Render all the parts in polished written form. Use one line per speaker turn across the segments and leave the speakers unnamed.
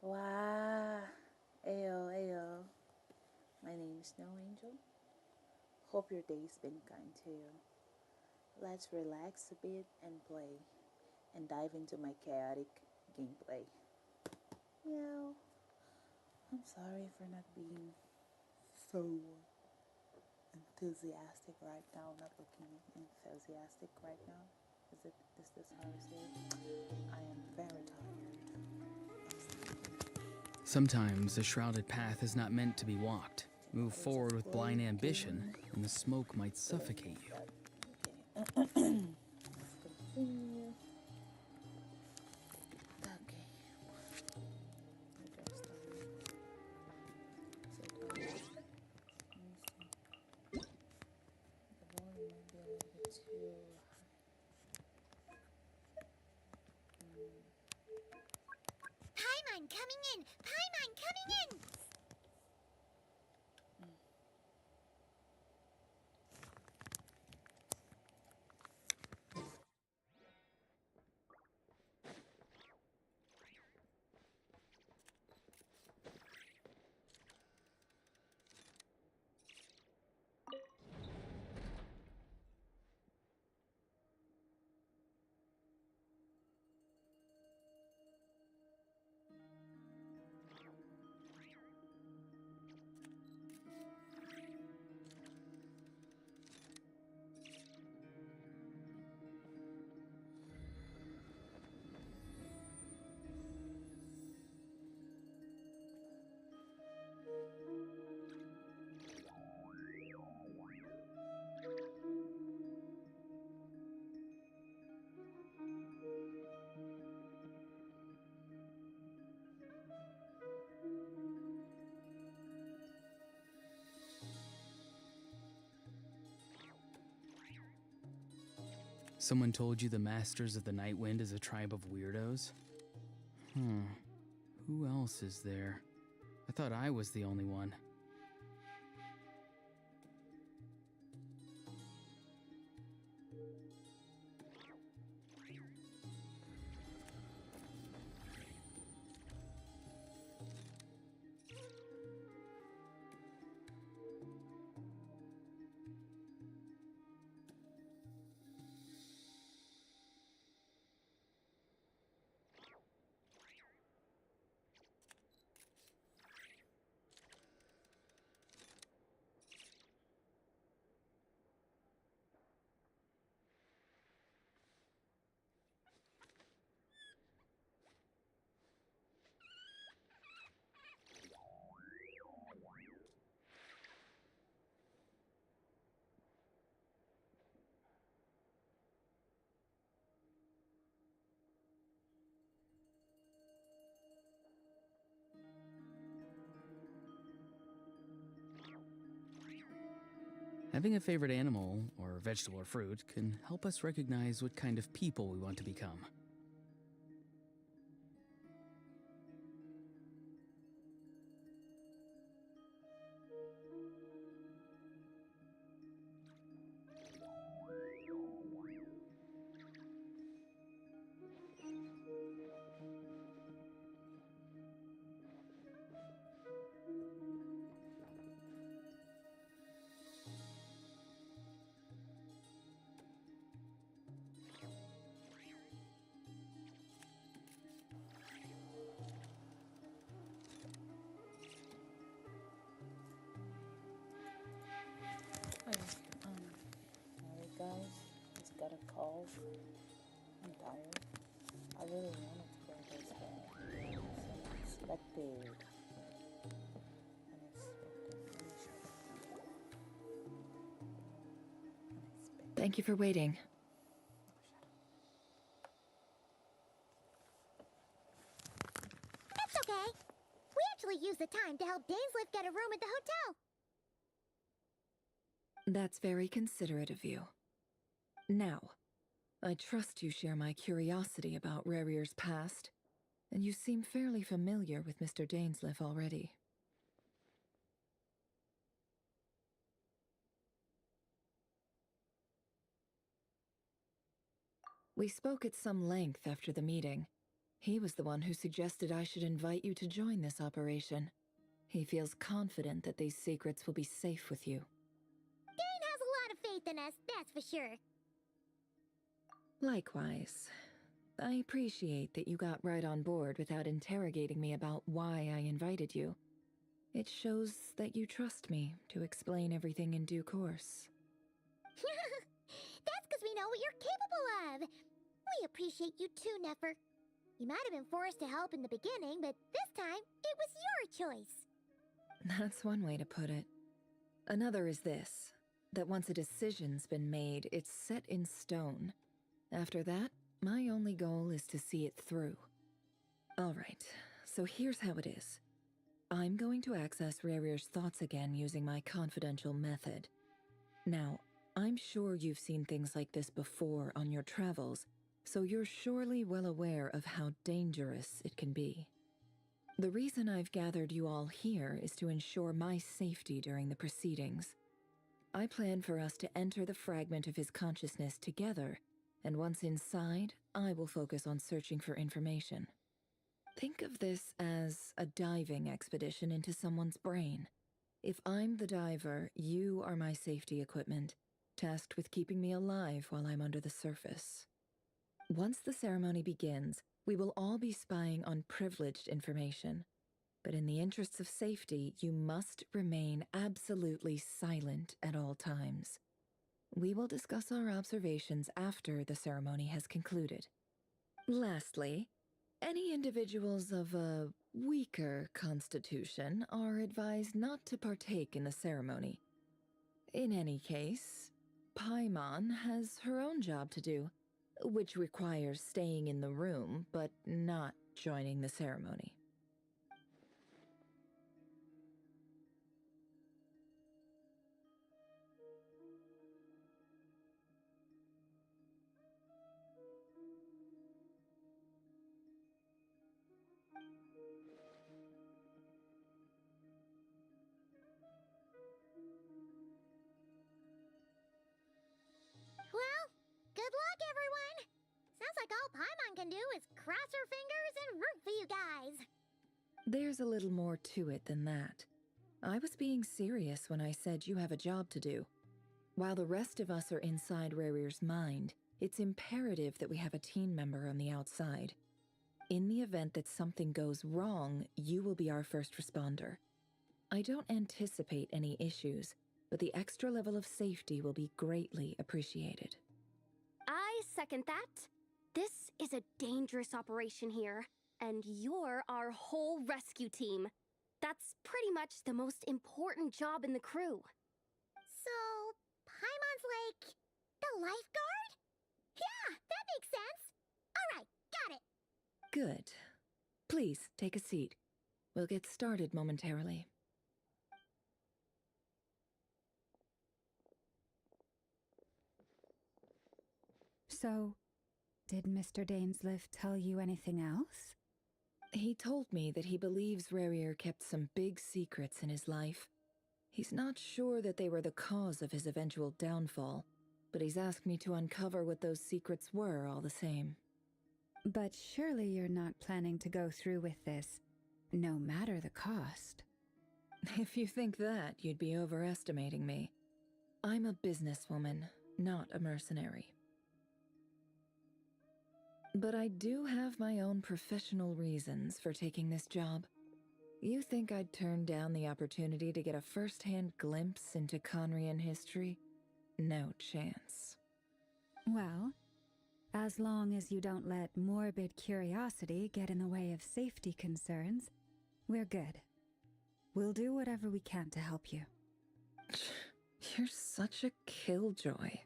Wow. Ayo, ayo. My name is Snow Angel. Hope your day's been kind to you. Let's relax a bit and play, and dive into my chaotic gameplay. Meow. I'm sorry for not being so enthusiastic right now. Not looking enthusiastic right now. Is this how I say it? I am very tired.
Sometimes a shrouded path is not meant to be walked. Move
What is
forward
it?
with
Play
blind ambition,
game.
and the smoke might suffocate you.
Okay. Let's continue. Okay. Adjust the volume might be a little bit too
Paimon coming in! Paimon coming in!
Someone told you the Masters of the Night Wind is a tribe of weirdos? Who else is there? I thought I was the only one. Having a favorite animal, or vegetable or fruit, can help us recognize what kind of people we want to become.
Okay, sorry guys, just got a call. I'm tired. I really wanted to play this game. Unexpected.
Thank you for waiting.
That's okay. We actually used the time to help Dainsleif get a room at the hotel.
That's very considerate of you. Now, I trust you share my curiosity about Rarier's past, and you seem fairly familiar with Mr. Dainsleif already. We spoke at some length after the meeting. He was the one who suggested I should invite you to join this operation. He feels confident that these secrets will be safe with you.
Dane has a lot of faith in us, that's for sure.
Likewise. I appreciate that you got right on board without interrogating me about why I invited you. It shows that you trust me to explain everything in due course.
That's because we know what you're capable of. We appreciate you too, Nefer. You might have been forced to help in the beginning, but this time, it was your choice.
That's one way to put it. Another is this, that once a decision's been made, it's set in stone. After that, my only goal is to see it through. Alright, so here's how it is. I'm going to access Rarir's thoughts again using my confidential method. Now, I'm sure you've seen things like this before on your travels, so you're surely well aware of how dangerous it can be. The reason I've gathered you all here is to ensure my safety during the proceedings. I plan for us to enter the fragment of his consciousness together, and once inside, I will focus on searching for information. Think of this as a diving expedition into someone's brain. If I'm the diver, you are my safety equipment, tasked with keeping me alive while I'm under the surface. Once the ceremony begins, we will all be spying on privileged information. But in the interests of safety, you must remain absolutely silent at all times. We will discuss our observations after the ceremony has concluded. Lastly, any individuals of a weaker constitution are advised not to partake in the ceremony. In any case, Paimon has her own job to do, which requires staying in the room but not joining the ceremony.
Well, good luck, everyone. Sounds like all Paimon can do is cross her fingers and root for you guys.
There's a little more to it than that. I was being serious when I said you have a job to do. While the rest of us are inside Rarir's mind, it's imperative that we have a team member on the outside. In the event that something goes wrong, you will be our first responder. I don't anticipate any issues, but the extra level of safety will be greatly appreciated.
I second that. This is a dangerous operation here, and you're our whole rescue team. That's pretty much the most important job in the crew.
So, Paimon's like the lifeguard? Yeah, that makes sense. All right, got it.
Good. Please, take a seat. We'll get started momentarily.
So, did Mr. Dainsleif tell you anything else?
He told me that he believes Rarir kept some big secrets in his life. He's not sure that they were the cause of his eventual downfall, but he's asked me to uncover what those secrets were all the same.
But surely you're not planning to go through with this, no matter the cost.
If you think that, you'd be overestimating me. I'm a businesswoman, not a mercenary. But I do have my own professional reasons for taking this job. You think I'd turn down the opportunity to get a first-hand glimpse into Conrian history? No chance.
Well, as long as you don't let morbid curiosity get in the way of safety concerns, we're good. We'll do whatever we can to help you.
You're such a killjoy.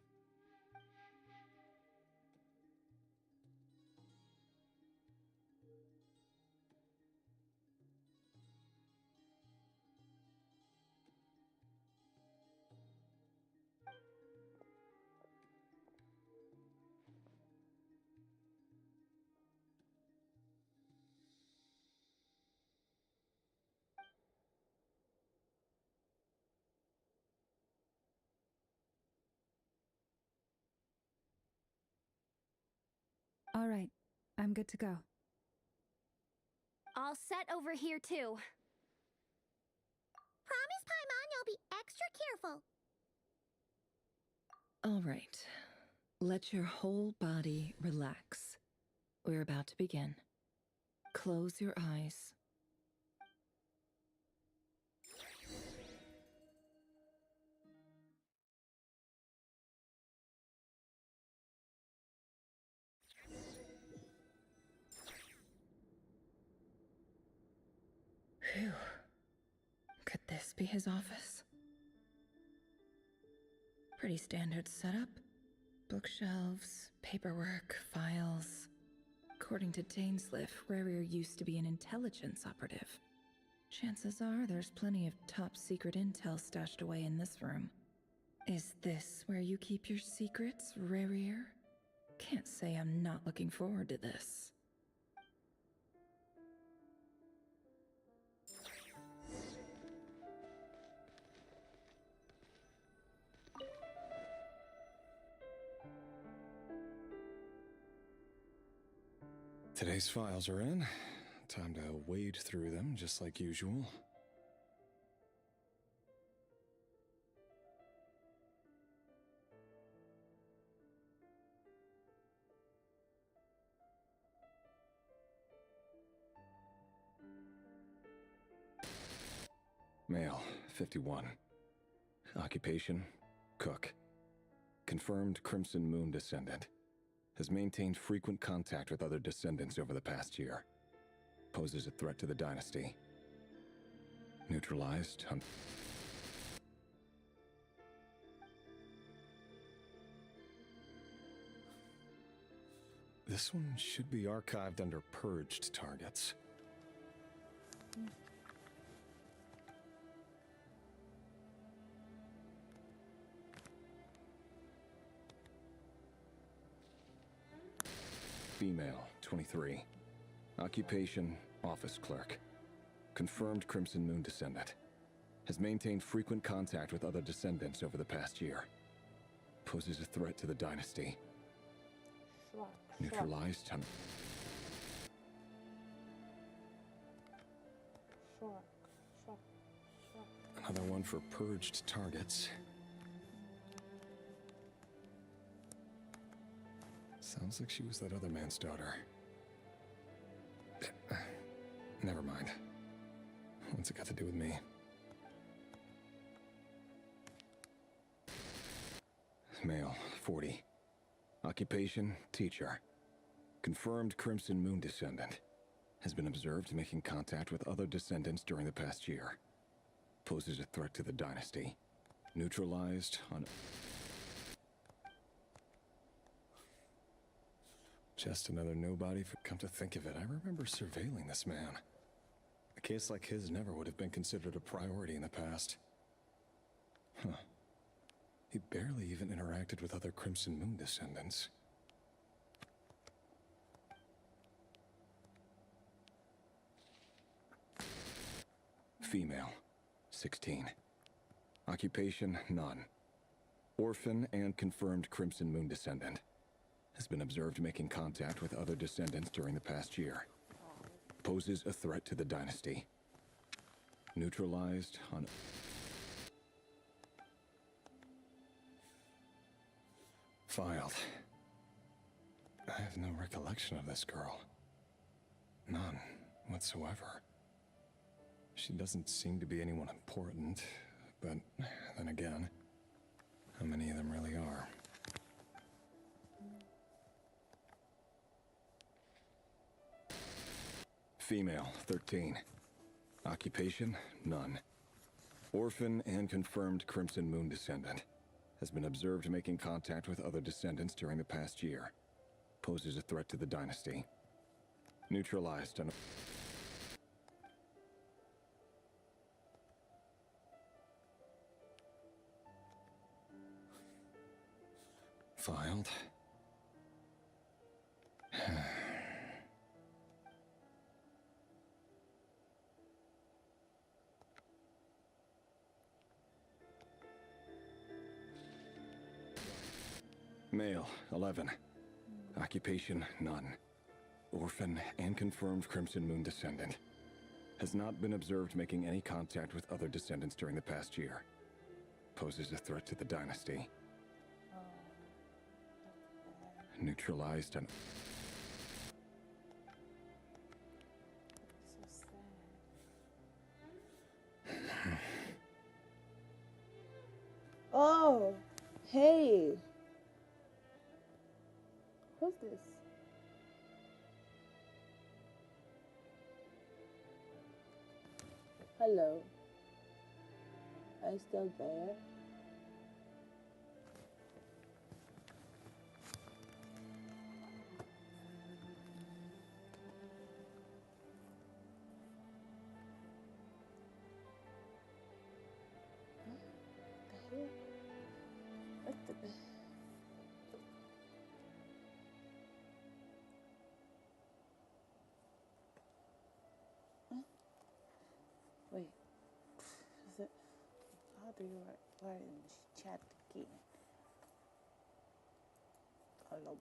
All right, I'm good to go.
All set over here, too.
Promise, Paimon, you'll be extra careful.
All right. Let your whole body relax. We're about to begin. Close your eyes. Phew. Could this be his office? Pretty standard setup. Bookshelves, paperwork, files. According to Dainsliff, Rarier used to be an intelligence operative. Chances are there's plenty of top-secret intel stashed away in this room. Is this where you keep your secrets, Rarier? Can't say I'm not looking forward to this.
Today's files are in. Time to wade through them, just like usual. Male, 51. Occupation, cook. Confirmed Crimson Moon descendant. Has maintained frequent contact with other descendants over the past year. Poses a threat to the dynasty. Neutralized on... This one should be archived under purged targets. Female, 23. Occupation, office clerk. Confirmed Crimson Moon descendant. Has maintained frequent contact with other descendants over the past year. Poses a threat to the dynasty. Neutralized on... Another one for purged targets. Sounds like she was that other man's daughter. Never mind. What's it got to do with me? Male, 40. Occupation, teacher. Confirmed Crimson Moon descendant. Has been observed making contact with other descendants during the past year. Poses a threat to the dynasty. Neutralized on... Just another nobody. Come to think of it, I remember surveilling this man. A case like his never would have been considered a priority in the past. Huh. He barely even interacted with other Crimson Moon descendants. Female, 16. Occupation, none. Orphan and confirmed Crimson Moon descendant. Has been observed making contact with other descendants during the past year. Poses a threat to the dynasty. Neutralized on... Filed. I have no recollection of this girl. None whatsoever. She doesn't seem to be anyone important, but then again, how many of them really are? Female, 13. Occupation, none. Orphan and confirmed Crimson Moon descendant. Has been observed making contact with other descendants during the past year. Poses a threat to the dynasty. Neutralized on... Filed. Male, 11. Occupation, none. Orphan and confirmed Crimson Moon descendant. Has not been observed making any contact with other descendants during the past year. Poses a threat to the dynasty.
Oh,
Neutralized and...
so sad. Oh, hey. Who's this? Hello. Are you still there? Huh? The hell? What the... Huh? Wait. Is it... How do you write in chat again? Hello.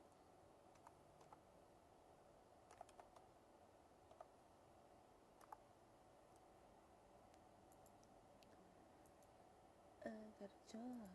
Got a journal.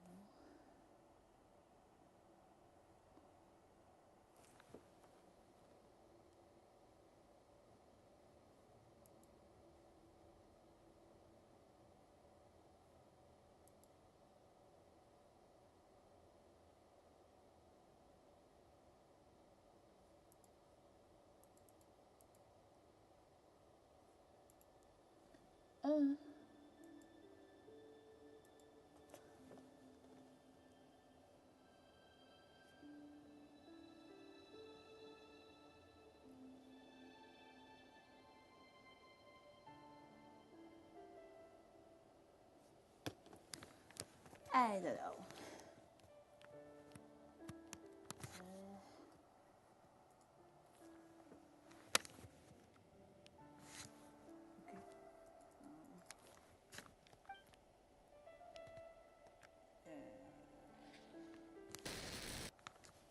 I don't know.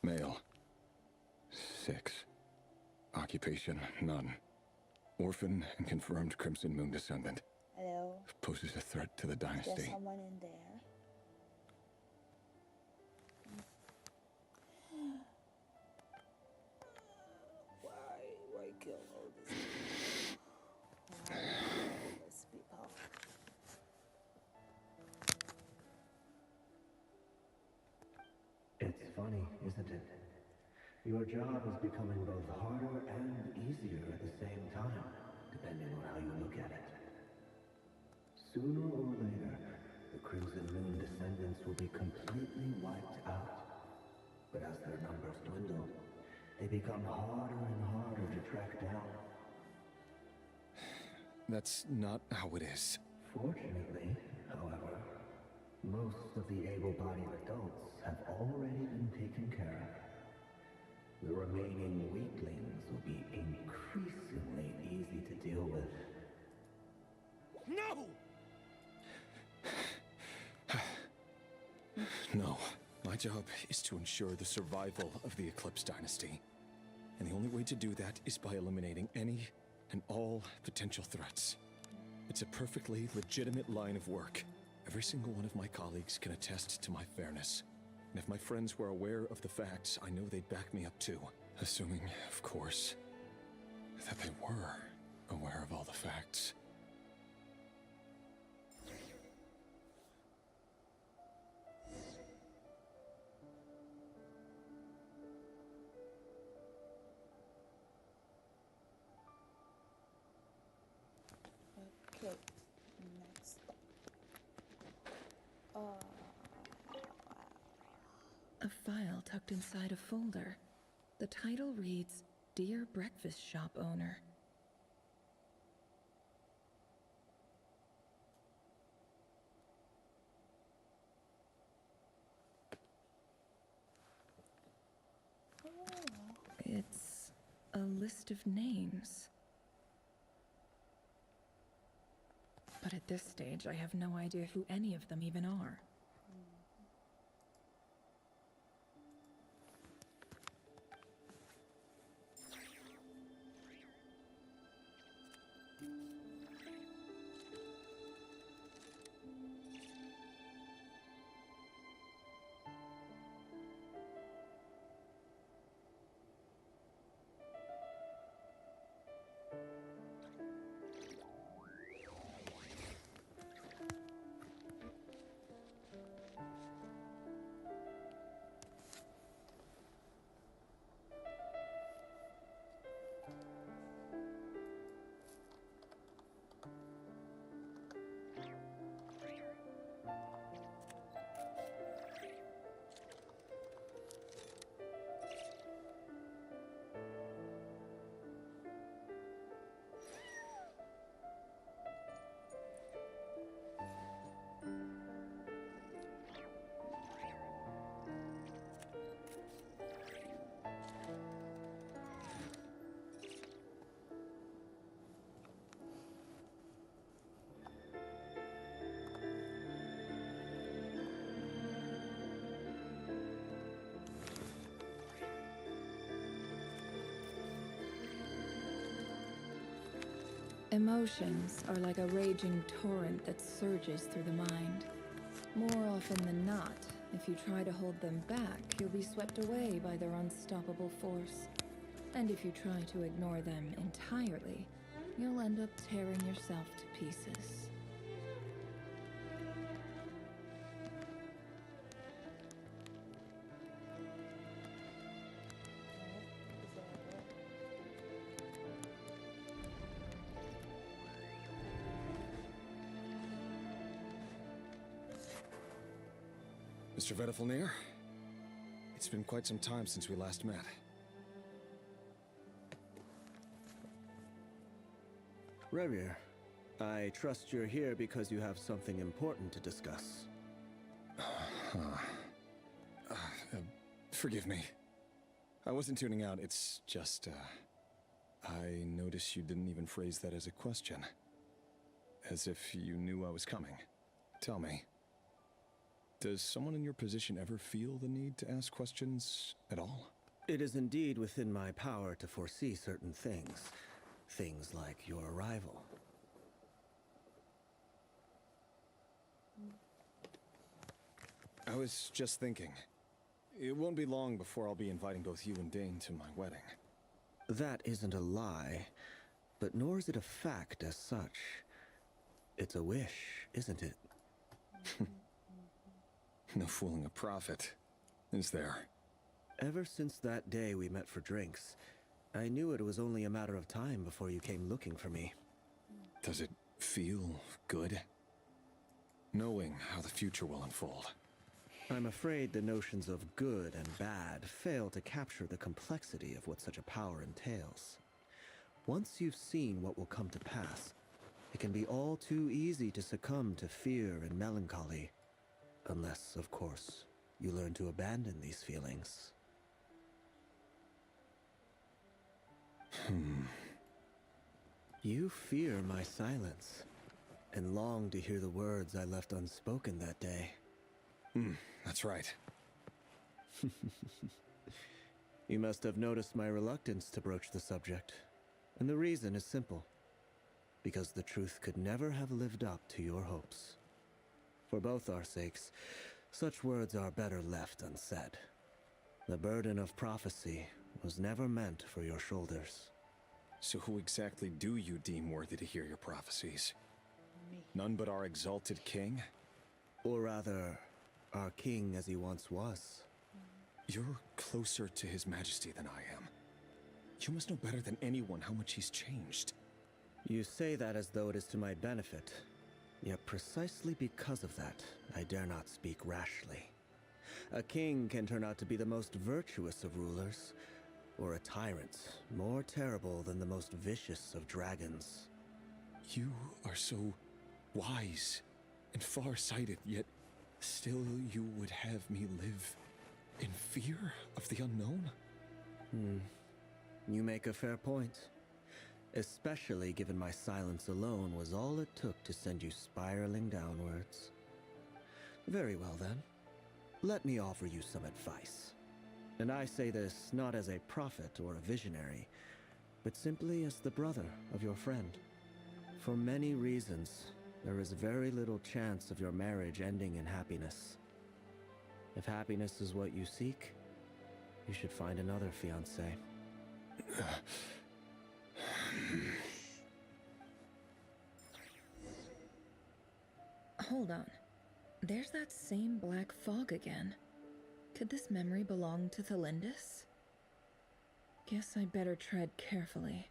Male. 6. Occupation, none. Orphan and confirmed Crimson Moon descendant.
Hello.
Poses a threat to the
Is there
dynasty.
someone in there? Why kill all these people? Why kill all these people?
It's funny, isn't it? Your job is becoming both harder and easier at the same time, depending on how you look at it. Sooner or later, the Crimson Moon descendants will be completely wiped out. But as their numbers dwindle, they become harder and harder to track down.
That's not how it is.
Fortunately, however, most of the able-bodied adults have already been taken care of. The remaining weaklings will be increasingly easy to deal with.
No! No. My job is to ensure the survival of the Eclipse Dynasty. And the only way to do that is by eliminating any and all potential threats. It's a perfectly legitimate line of work. Every single one of my colleagues can attest to my fairness. And if my friends were aware of the facts, I know they'd back me up too. Assuming, of course, that they were aware of all the facts.
Okay, next.
A file tucked inside a folder. The title reads, Dear Breakfast Shop Owner. It's a list of names. But at this stage, I have no idea who any of them even are. Emotions are like a raging torrent that surges through the mind. More often than not, if you try to hold them back, you'll be swept away by their unstoppable force. And if you try to ignore them entirely, you'll end up tearing yourself to pieces.
Mr. Vedifalnir, it's been quite some time since we last met.
Rerir, I trust you're here because you have something important to discuss.
Forgive me. I wasn't tuning out, it's just, I noticed you didn't even phrase that as a question. As if you knew I was coming. Tell me, does someone in your position ever feel the need to ask questions at all?
It is indeed within my power to foresee certain things. Things like your arrival.
I was just thinking. It won't be long before I'll be inviting both you and Dane to my wedding.
That isn't a lie, but nor is it a fact as such. It's a wish, isn't it?
No fooling a prophet, is there?
Ever since that day we met for drinks, I knew it was only a matter of time before you came looking for me.
Does it feel good? Knowing how the future will unfold.
I'm afraid the notions of good and bad fail to capture the complexity of what such a power entails. Once you've seen what will come to pass, it can be all too easy to succumb to fear and melancholy. Unless, of course, you learn to abandon these feelings. You fear my silence, and long to hear the words I left unspoken that day.
That's right.
You must have noticed my reluctance to broach the subject, and the reason is simple. Because the truth could never have lived up to your hopes. For both our sakes, such words are better left unsaid. The burden of prophecy was never meant for your shoulders.
So who exactly do you deem worthy to hear your prophecies?
Me.
None but our exalted king?
Or rather, our king as he once was.
You're closer to his majesty than I am. You must know better than anyone how much he's changed.
You say that as though it is to my benefit. Yet precisely because of that, I dare not speak rashly. A king can turn out to be the most virtuous of rulers, or a tyrant more terrible than the most vicious of dragons.
You are so wise and far-sighted, yet still you would have me live in fear of the unknown?
You make a fair point. Especially given my silence alone was all it took to send you spiraling downwards. Very well then. Let me offer you some advice. And I say this not as a prophet or a visionary, but simply as the brother of your friend. For many reasons, there is very little chance of your marriage ending in happiness. If happiness is what you seek, you should find another fiancé.
Hold on. There's that same black fog again. Could this memory belong to Thelindis? Guess I'd better tread carefully.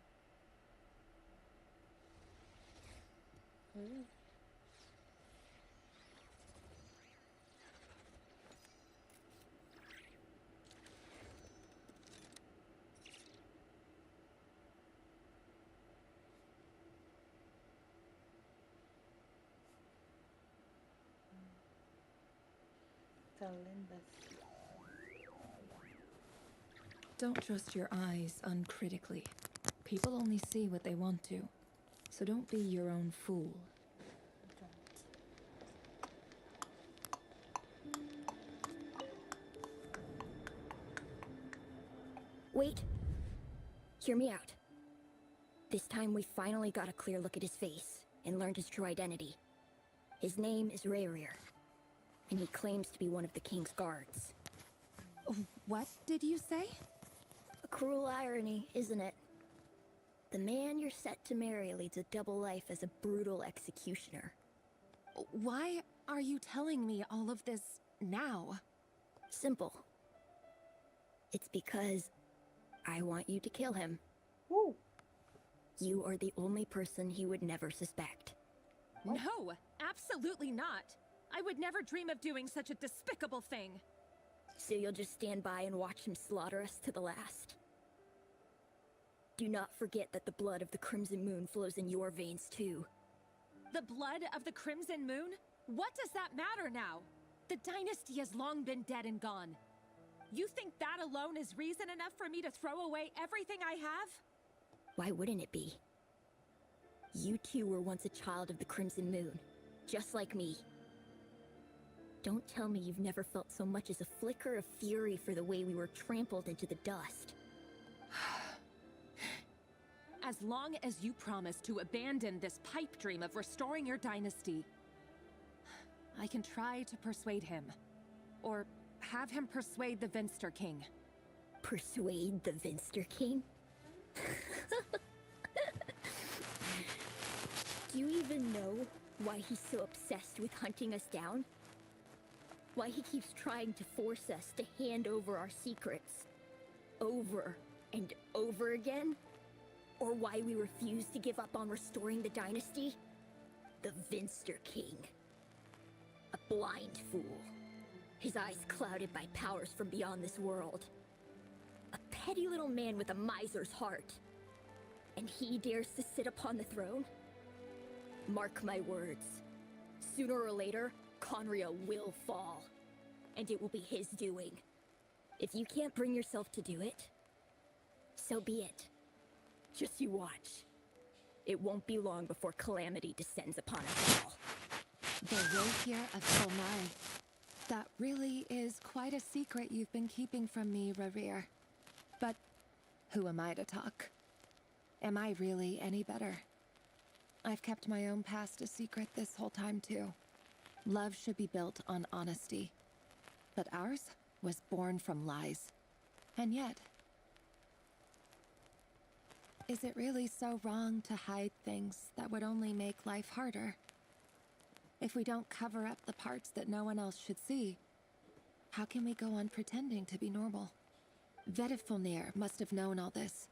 Don't trust your eyes uncritically. People only see what they want to, so don't be your own fool.
Wait. Hear me out.
This time we finally got a clear look at his face and learned his true identity. His name is Rayrir, and he claims to be one of the king's guards.
What did you say?
A cruel irony, isn't it? The man you're set to marry leads a double life as a brutal executioner.
Why are you telling me all of this now?
Simple. It's because I want you to kill him.
Woo.
You are the only person he would never suspect.
No, absolutely not. I would never dream of doing such a despicable thing.
So you'll just stand by and watch him slaughter us to the last. Do not forget that the blood of the Crimson Moon flows in your veins too.
The blood of the Crimson Moon? What does that matter now? The dynasty has long been dead and gone. You think that alone is reason enough for me to throw away everything I have?
Why wouldn't it be? You two were once a child of the Crimson Moon, just like me. Don't tell me you've never felt so much as a flicker of fury for the way we were trampled into the dust.
As long as you promise to abandon this pipe dream of restoring your dynasty, I can try to persuade him. Or have him persuade the Vinster King.
Persuade the Vinster King? Do you even know why he's so obsessed with hunting us down? Why he keeps trying to force us to hand over our secrets over and over again? Or why we refuse to give up on restoring the dynasty? The Vinster King. A blind fool. His eyes clouded by powers from beyond this world. A petty little man with a miser's heart. And he dares to sit upon the throne? Mark my words. Sooner or later, Conria will fall. And it will be his doing. If you can't bring yourself to do it, so be it. Just you watch. It won't be long before calamity descends upon us all.
The rapier of Solmai. That really is quite a secret you've been keeping from me, Rayrir. But who am I to talk? Am I really any better? I've kept my own past a secret this whole time, too. Love should be built on honesty. But ours was born from lies. And yet, is it really so wrong to hide things that would only make life harder? If we don't cover up the parts that no one else should see, how can we go on pretending to be normal? Vedifulnir must have known all this.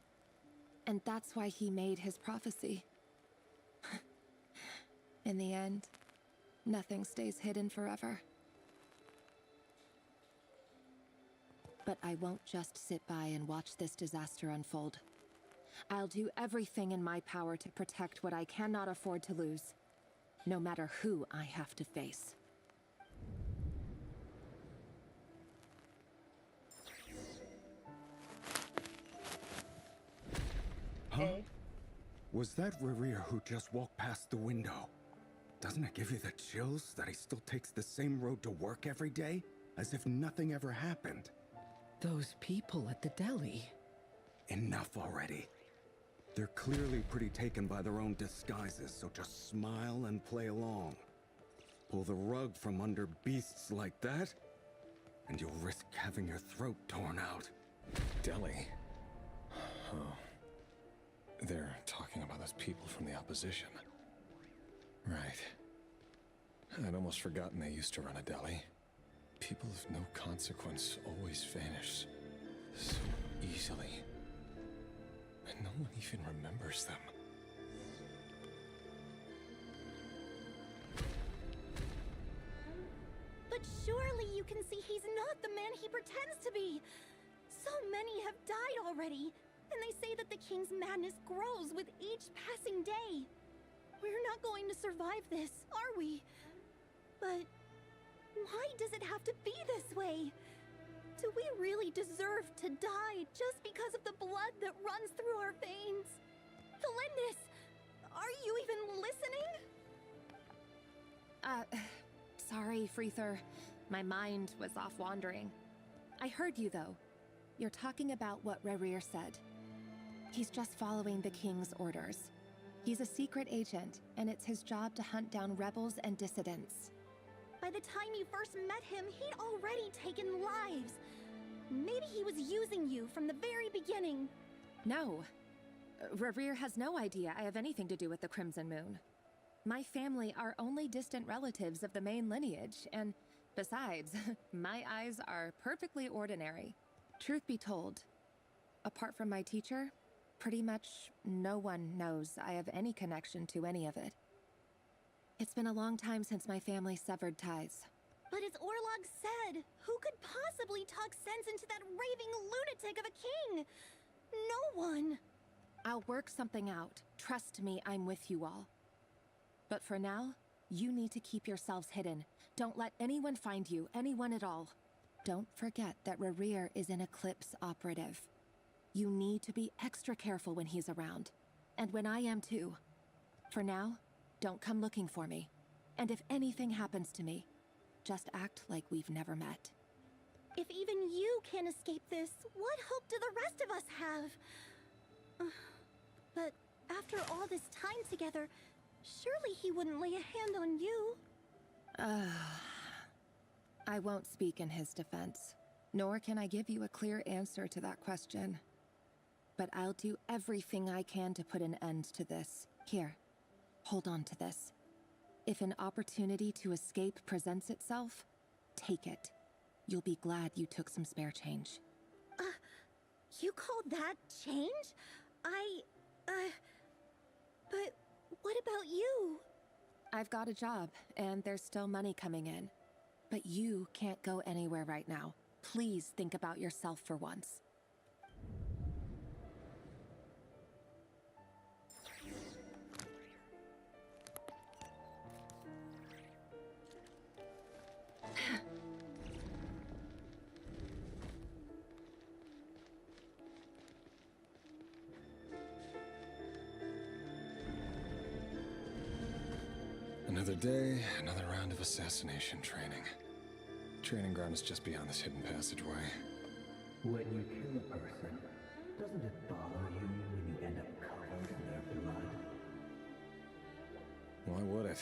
And that's why he made his prophecy. In the end, nothing stays hidden forever. But I won't just sit by and watch this disaster unfold. I'll do everything in my power to protect what I cannot afford to lose, no matter who I have to face.
Huh? Was that Rayrir who just walked past the window? Doesn't it give you the chills that he still takes the same road to work every day? As if nothing ever happened.
Those people at the deli.
Enough already. They're clearly pretty taken by their own disguises, so just smile and play along. Pull the rug from under beasts like that, and you'll risk having your throat torn out.
Deli? Oh. They're talking about those people from the opposition. Right. I'd almost forgotten they used to run a deli. People of no consequence always vanish so easily. And no one even remembers them.
But surely you can see he's not the man he pretends to be. So many have died already, and they say that the king's madness grows with each passing day. We're not going to survive this, are we? But why does it have to be this way? Do we really deserve to die just because of the blood that runs through our veins? Felindis, are you even listening?
Sorry, Freether. My mind was off wandering. I heard you, though. You're talking about what Rayrir said. He's just following the king's orders. He's a secret agent, and it's his job to hunt down rebels and dissidents.
By the time you first met him, he'd already taken lives. Maybe he was using you from the very beginning.
No. Revere has no idea I have anything to do with the Crimson Moon. My family are only distant relatives of the main lineage, and besides, my eyes are perfectly ordinary. Truth be told, apart from my teacher, pretty much no one knows I have any connection to any of it. It's been a long time since my family severed ties.
But as Orlog said, who could possibly talk sense into that raving lunatic of a king? No one.
I'll work something out. Trust me, I'm with you all. But for now, you need to keep yourselves hidden. Don't let anyone find you, anyone at all. Don't forget that Revere is an Eclipse operative. You need to be extra careful when he's around. And when I am too. For now, don't come looking for me. And if anything happens to me, just act like we've never met.
If even you can't escape this, what hope do the rest of us have? But after all this time together, surely he wouldn't lay a hand on you.
I won't speak in his defense, nor can I give you a clear answer to that question. But I'll do everything I can to put an end to this. Here, hold on to this. If an opportunity to escape presents itself, take it. You'll be glad you took some spare change.
You call that change? But what about you?
I've got a job, and there's still money coming in. But you can't go anywhere right now. Please think about yourself for once.
Another day, another round of assassination training. Training ground is just beyond this hidden passageway.
When you kill a person, doesn't it bother you when you end up covered in their blood?
Why would it?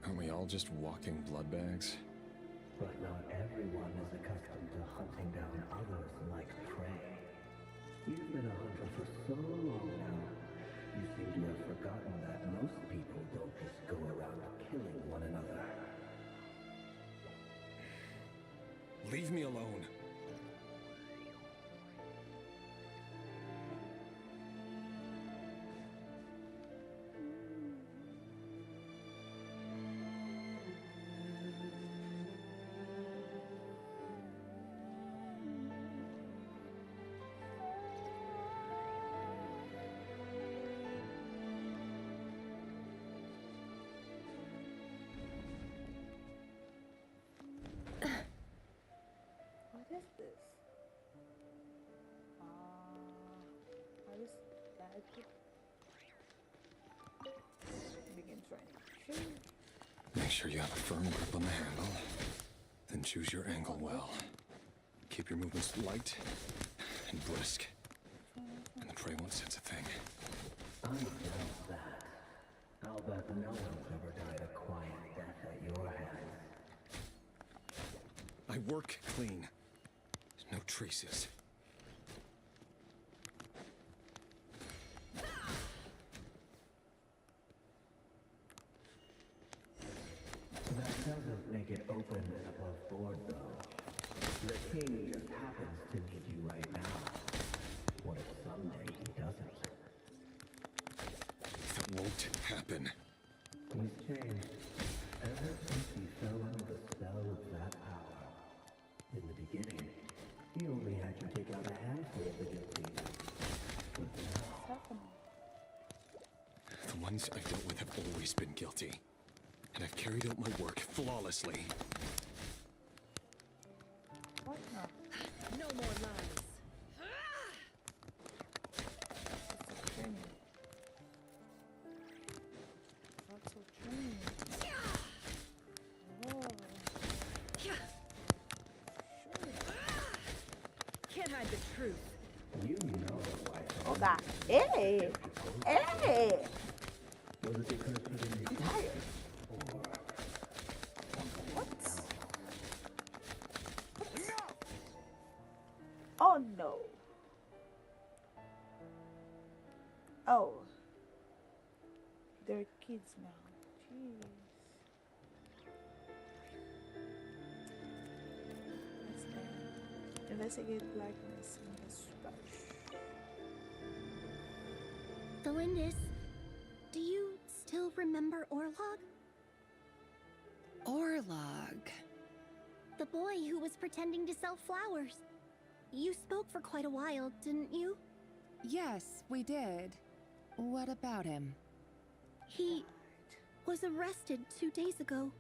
Aren't we all just walking blood bags?
But not everyone is accustomed to hunting down others like prey. You've been a hunter for so long now, you seem to have forgotten that most people don't just go around killing one another.
Leave me alone.
What is this? I just gotta begin training.
Make sure you have a firm grip on the handle. Then choose your angle well. Keep your movements light and brisk. And the prey won't sense a thing.
I know that. I'll bet no one's ever died a quiet death at your hands.
I work clean. No traces.
That doesn't make it open and above board, though. The king just happens to need you right now. What if someday he doesn't?
That won't happen.
He's changed. Ever since he fell under the spell of that power. In the beginning, he only had you take out a handful of the guilty. But now...
The ones I've dealt with have always been guilty. And I've carried out my work flawlessly.
What now?
No more lies.
Training. Lots of training. Whoa.
Can't hide the truth.
You know why
Oh God. Hey! Hey!
Was it because you didn't
I'm tired. What? Oh no. Oh. They're kids now. Jeez. What's that? Investigate blackness in the splash.
Delindis, do you still remember Orlog?
Orlog.
The boy who was pretending to sell flowers. You spoke for quite a while, didn't you?
Yes, we did. What about him?
He was arrested 2 days ago.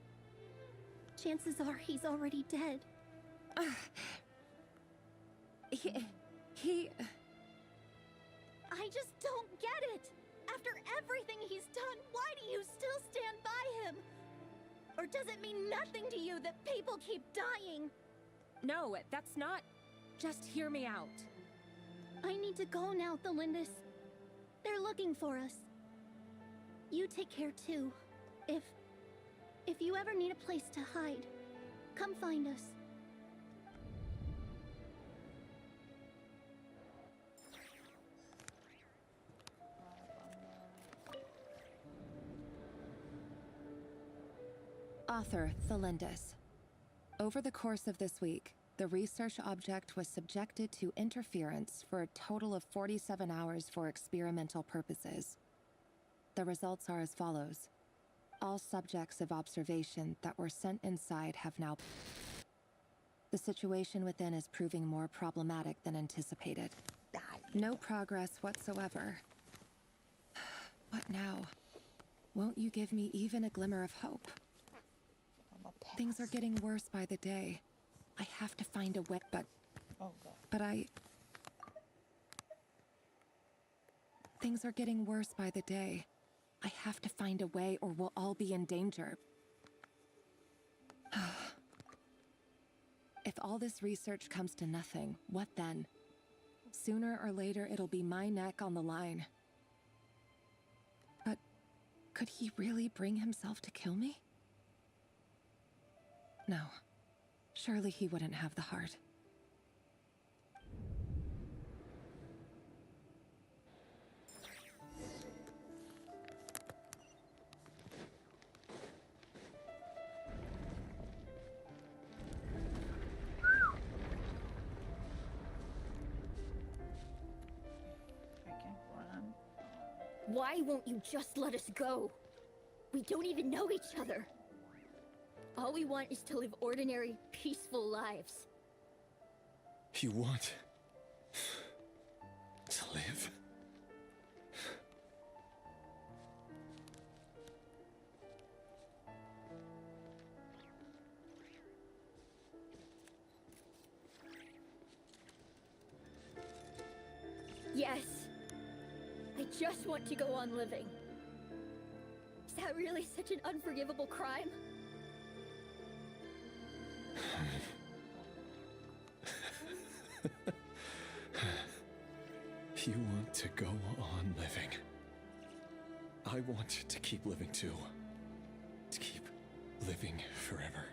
Chances are he's already dead.
He...
I just don't get it! After everything he's done, why do you still stand by him? Or does it mean nothing to you that people keep dying?
No, that's not... Just hear me out.
I need to go now, Thelindis. They're looking for us. You take care too. If you ever need a place to hide, come find us.
Author Thelindis. Over the course of this week, the research object was subjected to interference for a total of 47 hours for experimental purposes. The results are as follows. All subjects of observation that were sent inside have now... The situation within is proving more problematic than anticipated. No progress whatsoever. What now? Won't you give me even a glimmer of hope? Things are getting worse by the day. I have to find a way, but...
Oh God.
But Things are getting worse by the day. I have to find a way or we'll all be in danger. If all this research comes to nothing, what then? Sooner or later, it'll be my neck on the line. But could he really bring himself to kill me? No. Surely he wouldn't have the heart.
I can't run.
Why won't you just let us go? We don't even know each other. All we want is to live ordinary, peaceful lives.
You want to live?
Yes. I just want to go on living. Is that really such an unforgivable crime?
You want to go on living. I want to keep living too. To keep living forever.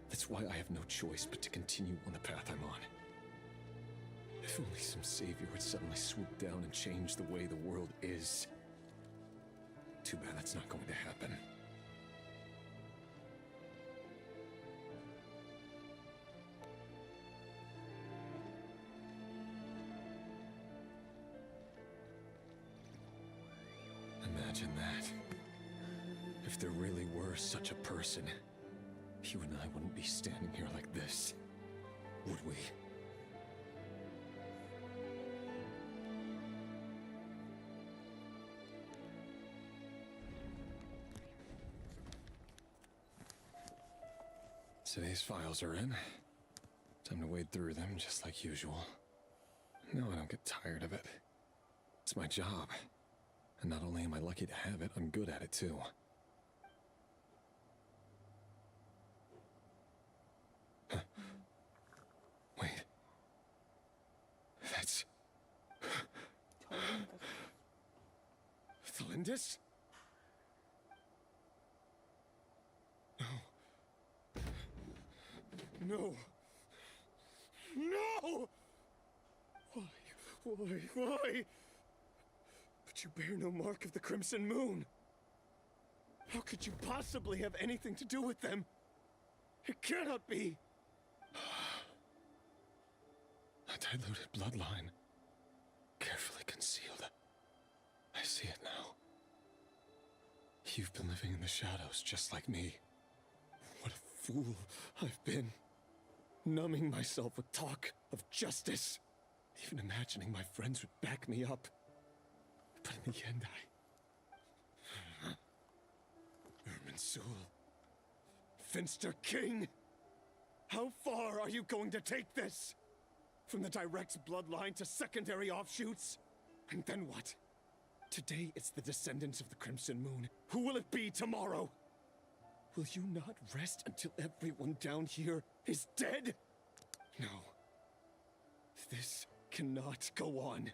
That's why I have no choice but to continue on the path I'm on. If only some savior would suddenly swoop down and change the way the world is. Too bad that's not going to happen. Imagine that. If there really were such a person, you and I wouldn't be standing here like this, would we? So these files are in. Time to wade through them just like usual. No, I don't get tired of it. It's my job. And not only am I lucky to have it, I'm good at it too. Huh. Wait. That's...
Told
Thalindis? No. No. No! Why? But you bear no mark of the Crimson Moon. How could you possibly have anything to do with them? It cannot be! A diluted bloodline. Carefully concealed. I see it now. You've been living in the shadows just like me. What a fool I've been. Numbing myself with talk of justice. Even imagining my friends would back me up. But in the end, Irminsul. Finster King! How far are you going to take this? From the direct bloodline to secondary offshoots? And then what? Today it's the descendants of the Crimson Moon. Who will it be tomorrow? Will you not rest until everyone down here is dead? No. This cannot go on.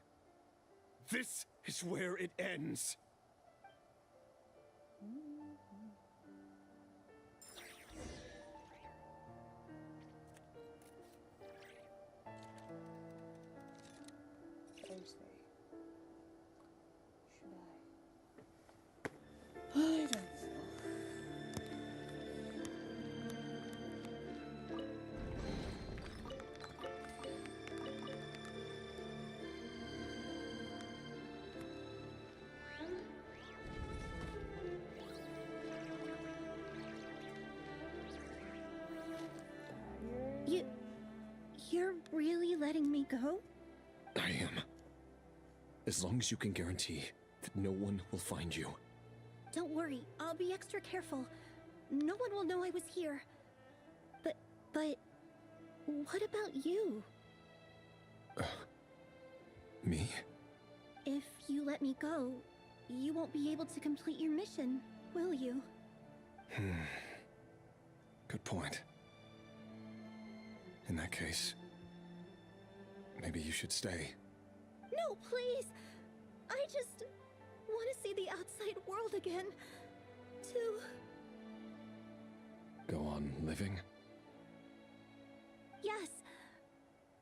This is where it ends.
Thursday. Should I? I don't know.
You're really letting me go?
I am. As long as you can guarantee that no one will find you.
Don't worry, I'll be extra careful. No one will know I was here. But what about you?
Me?
If you let me go, you won't be able to complete your mission, will you?
Good point. In that case, maybe you should stay.
No, please! I just want to see the outside world again. To...
Go on living?
Yes.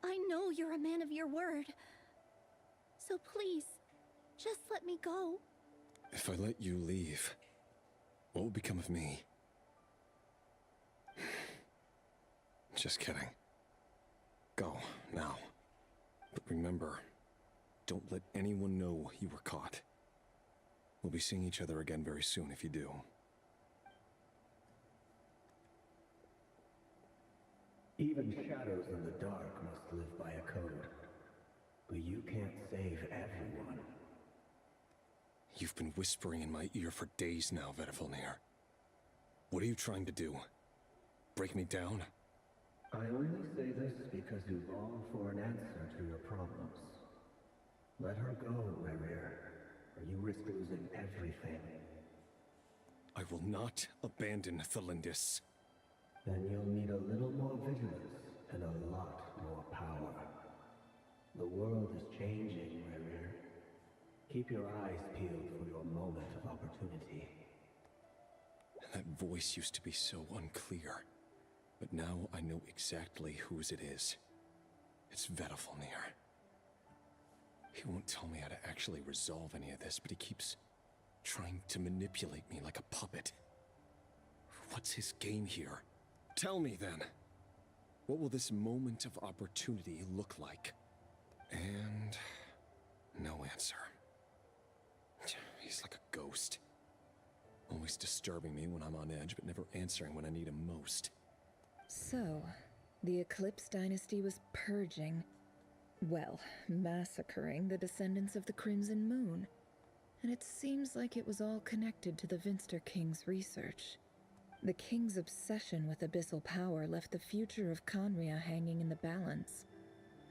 I know you're a man of your word. So please, just let me go.
If I let you leave, what will become of me? Just kidding. Go, now. But remember, don't let anyone know you were caught. We'll be seeing each other again very soon if you do.
Even shadows in the dark must live by a code. But you can't save everyone.
You've been whispering in my ear for days now, Vedifilnir. What are you trying to do? Break me down?
I only say this because you long for an answer to your problems. Let her go, Rerir, or you risk losing everything.
I will not abandon Thalindis.
Then you'll need a little more vigilance and a lot more power. The world is changing, Rerir. Keep your eyes peeled for your moment of opportunity.
That voice used to be so unclear. But now I know exactly whose it is. It's Vedifilnir. He won't tell me how to actually resolve any of this, but he keeps trying to manipulate me like a puppet. What's his game here? Tell me then. What will this moment of opportunity look like? And no answer. He's like a ghost. Always disturbing me when I'm on edge, but never answering when I need him most.
So, the Eclipse Dynasty was purging, well, massacring the descendants of the Crimson Moon. And it seems like it was all connected to the Finster King's research. The King's obsession with abyssal power left the future of Khaenri'ah hanging in the balance.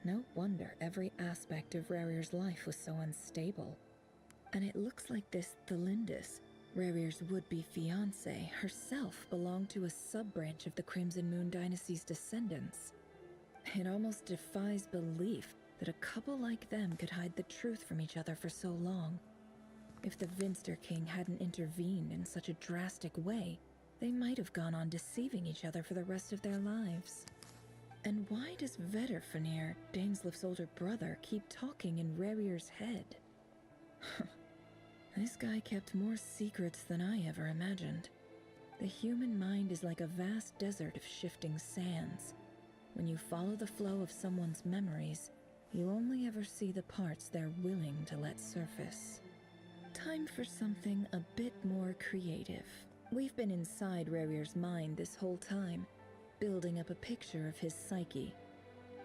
No wonder every aspect of Rerir's life was so unstable. And it looks like this Thalindis, Rerir's would-be fiancée, herself belonged to a sub-branch of the Crimson Moon Dynasty's descendants. It almost defies belief that a couple like them could hide the truth from each other for so long. If the Vinster King hadn't intervened in such a drastic way, they might have gone on deceiving each other for the rest of their lives. And why does Vedderfanir, Daneslif's older brother, keep talking in Rerir's head? This guy kept more secrets than I ever imagined. The human mind is like a vast desert of shifting sands. When you follow the flow of someone's memories, you only ever see the parts they're willing to let surface. Time for something a bit more creative. We've been inside Rerir's mind this whole time, building up a picture of his psyche.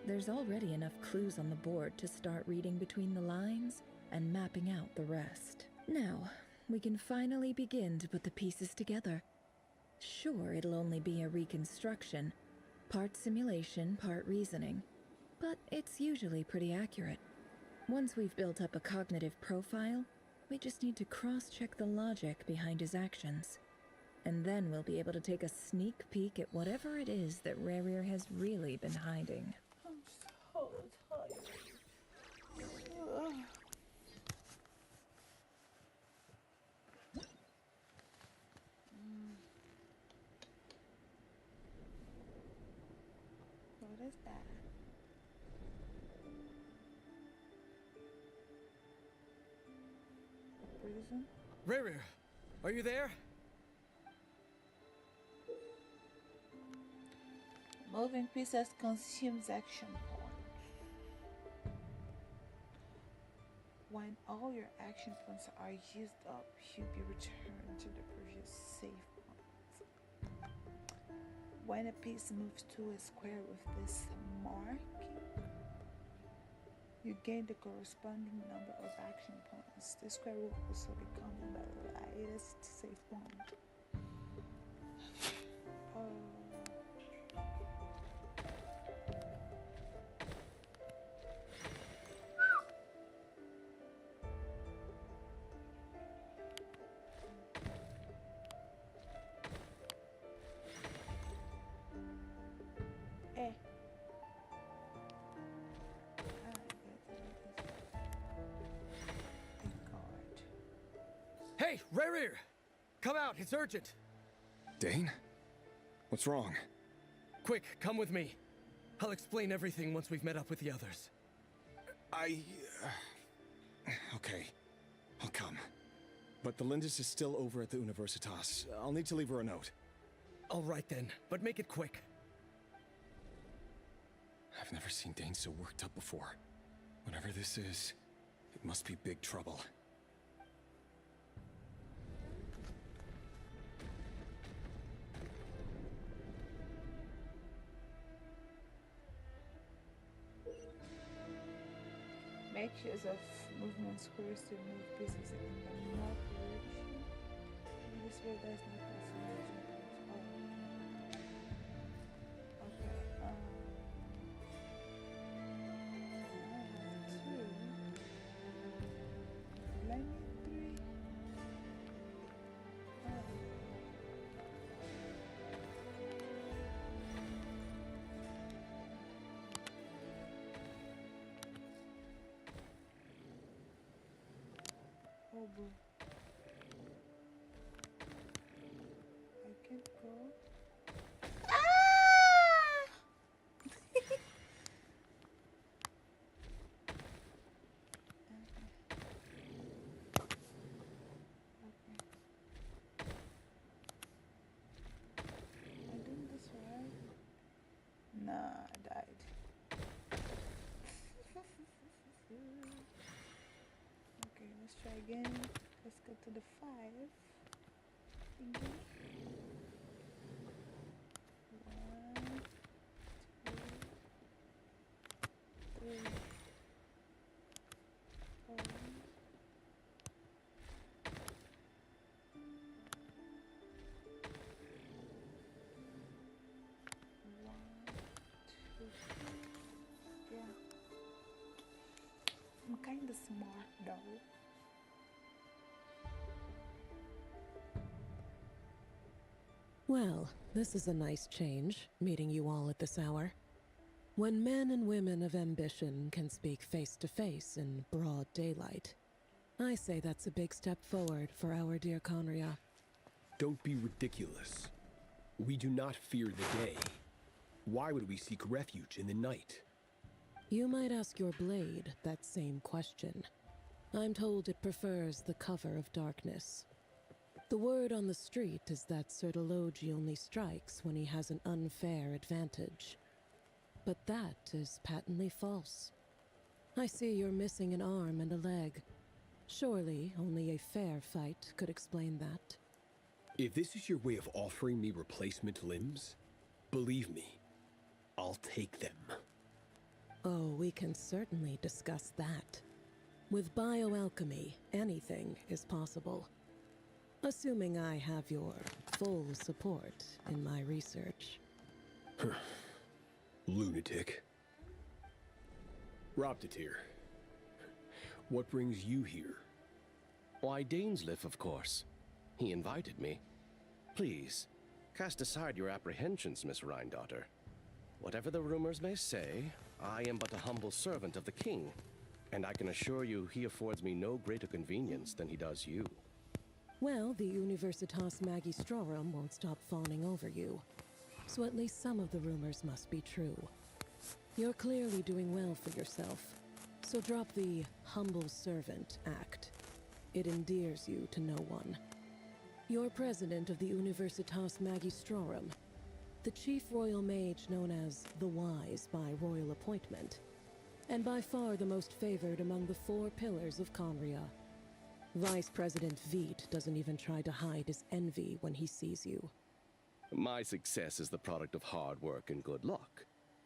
There's already enough clues on the board to start reading between the lines and mapping out the rest. Now, we can finally begin to put the pieces together. Sure, it'll only be a reconstruction, part simulation, part reasoning, but it's usually pretty accurate. Once we've built up a cognitive profile, we just need to cross-check the logic behind his actions. And then we'll be able to take a sneak peek at whatever it is that Rerir has really been hiding.
I'm so tired. Ugh. What is that? A prison?
Rerir, are you there?
Moving pieces consumes action points. When all your action points are used up, you'll be returned to the previous save point. When a piece moves to a square with this marking, you gain the corresponding number of action points. This square will also become the latest save point.
Hey, Rerir! Come out, it's urgent!
Dane? What's wrong?
Quick, come with me. I'll explain everything once we've met up with the others.
Okay, I'll come. But the Lindis is still over at the Universitas. I'll need to leave her a note.
All right then, but make it quick.
I've never seen Dane so worked up before. Whatever this is, it must be big trouble.
Make use of movement squares to move pieces in the north direction. This way there's no consideration. Okay, two. Let me three. Oh boo. I can't go. Ah! Okay. I'm doing this right? Nah, I died. Okay, let's try again. Let's go to the 5 thingy. 1, 2, 3, 4. 1, 2. Yeah. I'm kinda smart though.
Well, this is a nice change, meeting you all at this hour. When men and women of ambition can speak face to face in broad daylight. I say that's a big step forward for our dear Conria.
Don't be ridiculous. We do not fear the day. Why would we seek refuge in the night?
You might ask your blade that same question. I'm told it prefers the cover of darkness. The word on the street is that Sir Delogi only strikes when he has an unfair advantage. But that is patently false. I see you're missing an arm and a leg. Surely only a fair fight could explain that.
If this is your way of offering me replacement limbs, believe me, I'll take them.
Oh, we can certainly discuss that. With bioalchemy, anything is possible. Assuming I have your full support in my research.
Lunatic. Robtatir, what brings you here?
Why, Dainsliff, of course. He invited me. Please, cast aside your apprehensions, Miss Rhindaughter. Whatever the rumors may say, I am but a humble servant of the king, and I can assure you he affords me no greater convenience than he does you.
Well, the Universitas Magistrorum won't stop fawning over you. So at least some of the rumors must be true. You're clearly doing well for yourself, so drop the humble servant act. It endears you to no one. You're president of the Universitas Magistrorum, the chief royal mage known as the Wise by royal appointment, and by far the most favored among the 4 pillars of Conria. Vice President Veet doesn't even try to hide his envy when he sees you.
My success is the product of hard work and good luck.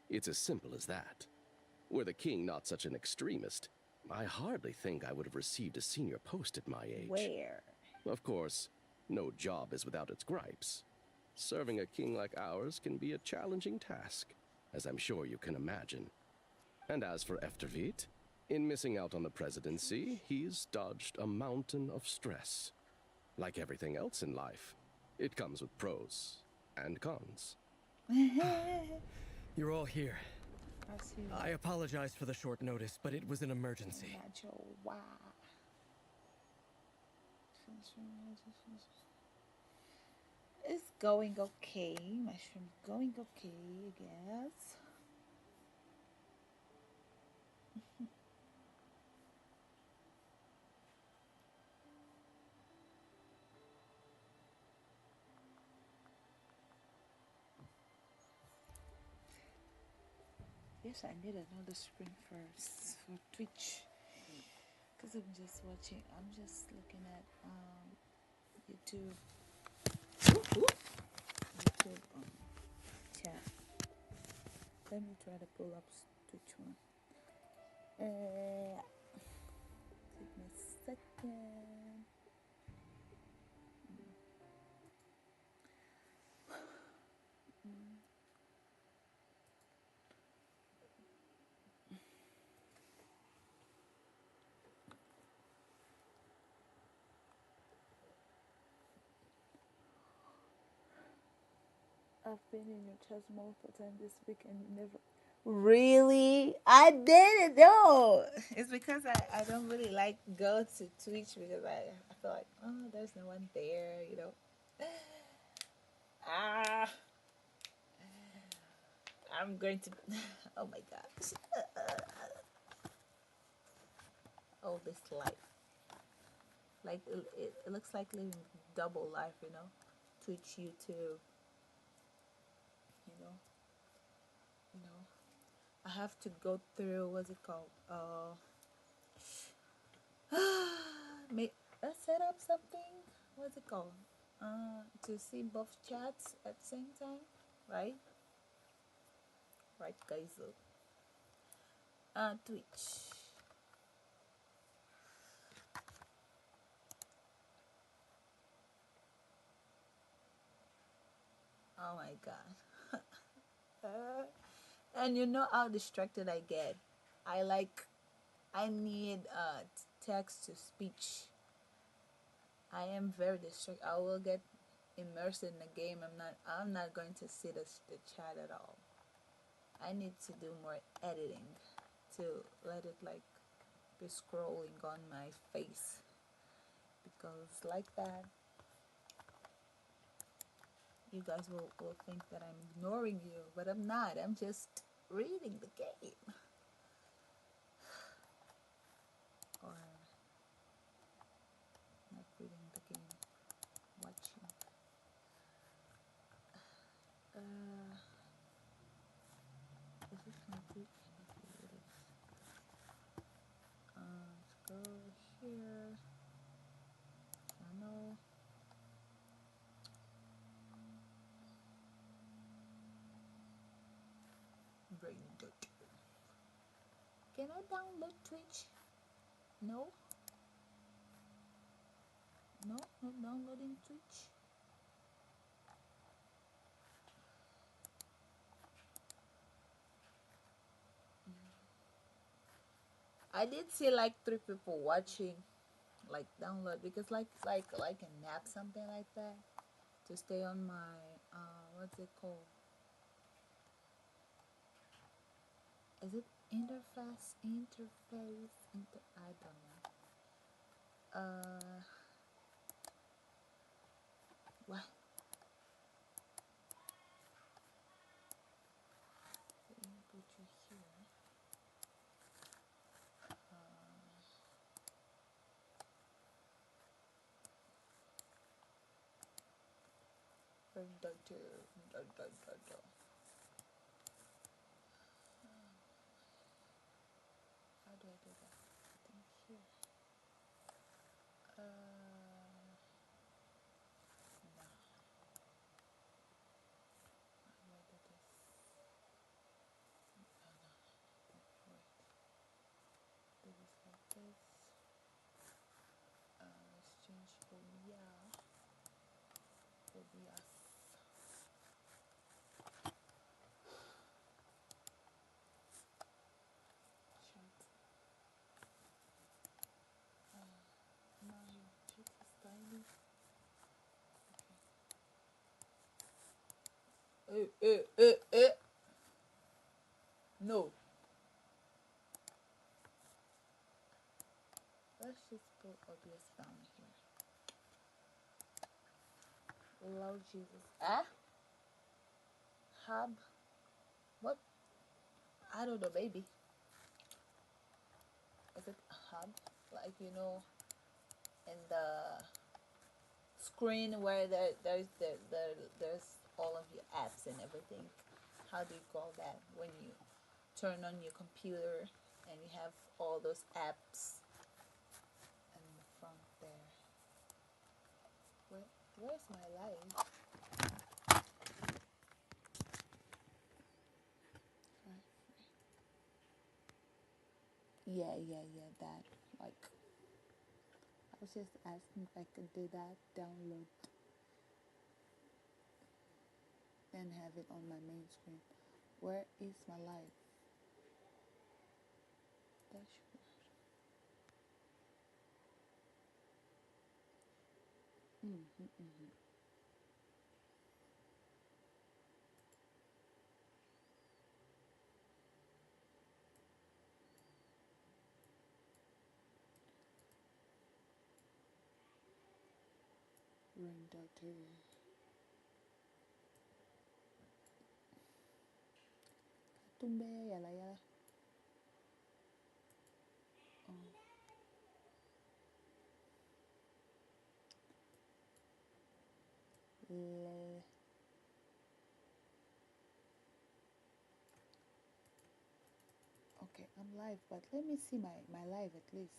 It's as simple as that. Were the king not such an extremist, I hardly think I would have received a senior post at my age.
Where?
Of course, no job is without its gripes. Serving a king like ours can be a challenging task, as I'm sure you can imagine. And as for Efterveet, in missing out on the presidency, he's dodged a mountain of stress. Like everything else in life, it comes with pros and cons.
You're all here. I apologize for the short notice, but it was an emergency.
It's going okay. Mushroom going okay, I guess. Yes, I need another screen for Twitch, because I'm just looking at YouTube chat. Let me try to pull up Twitch one. Give me a second. I've been in your chest multiple times this week and you never. Really? I didn't know. It's because I don't really like go to Twitch because I feel like, oh, there's no one there, you know. I'm going to. Oh my gosh. Oh, this life. Like it looks like living double life, you know. Twitch, YouTube. You know, I have to go through, what's it called? Set up something. What's it called? To see both chats at the same time, right? Right, guys. Twitch. Oh my god. And you know how distracted I get. I need text to speech. I am very distracted. I will get immersed in the game. I'm not going to see the chat at all. I need to do more editing to let it like be scrolling on my face, because like that you guys will think that I'm ignoring you, but I'm not. I'm just reading the game. Or not reading the game, watching. Is this complete? It is. Let's go here. Channel. Brain dot. Can I download Twitch? No? No, not downloading Twitch. I did see like 3 people watching, like download, because like a nap, something like that, to stay on my what's it called? Is it interface? I don't know. What? Let me put you here. How do I do that? I think here. No. How do I do this? No. Wait. Do this like this. Let's change awhile. Obvious. Chat. My chat is tiny. Okay. No. Let's just put obvious down here. Lord Jesus. Hub. What? I don't know, baby. Is it a hub? Like, you know, in the screen where there's all of your apps and everything. How do you call that when you turn on your computer and you have all those apps in the front there? Where's my life? Yeah, that. Like, I was just asking if I could do that, download and have it on my main screen. Where is my life? Dashboard. Rain Doctor. Tumbe yala yala. Okay, I'm live, but let me see my live at least.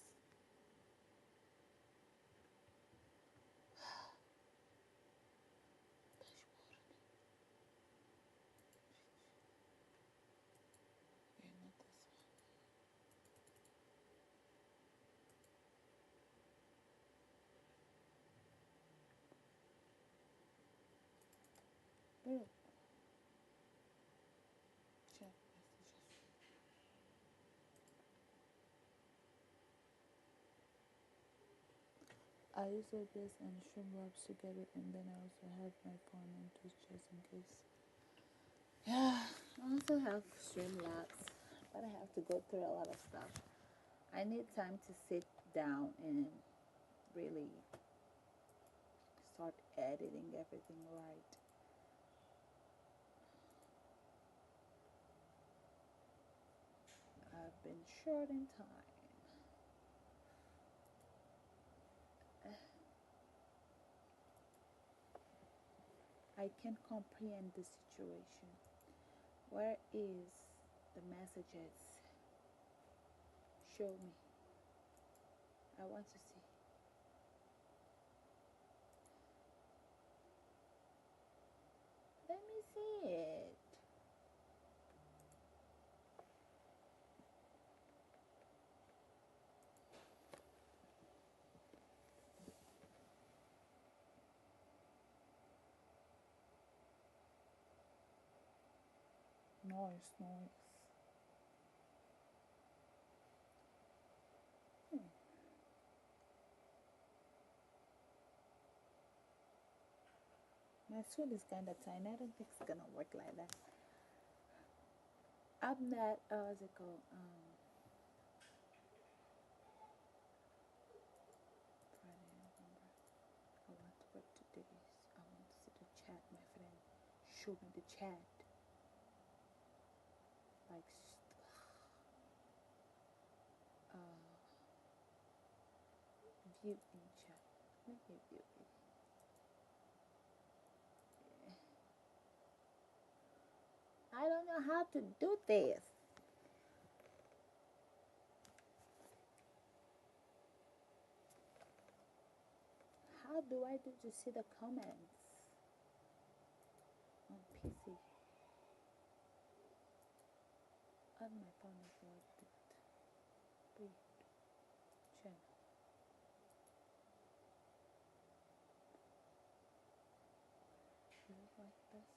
Okay, not this one. Look. Chat messages. I use OBS and Streamlabs together, and then I also have my phone on Twitch just in case. Yeah, I also have Streamlabs, but I have to go through a lot of stuff. I need time to sit down and really start editing everything right. I've been short in time. I can't comprehend the situation. Where is the messages? Show me. I want to see. Let me see it. Noise, noise. My suit is kind of tiny. I don't think it's gonna work like that. I'm not, what's it called? Friday, November. I want to work to do this. I want to see the chat, my friend. Show me the chat. Like, view in chat. Let me view it. I don't know how to do this. How do I do to see the comments on PC? On my phone as well. Wait, channel. Is it like this?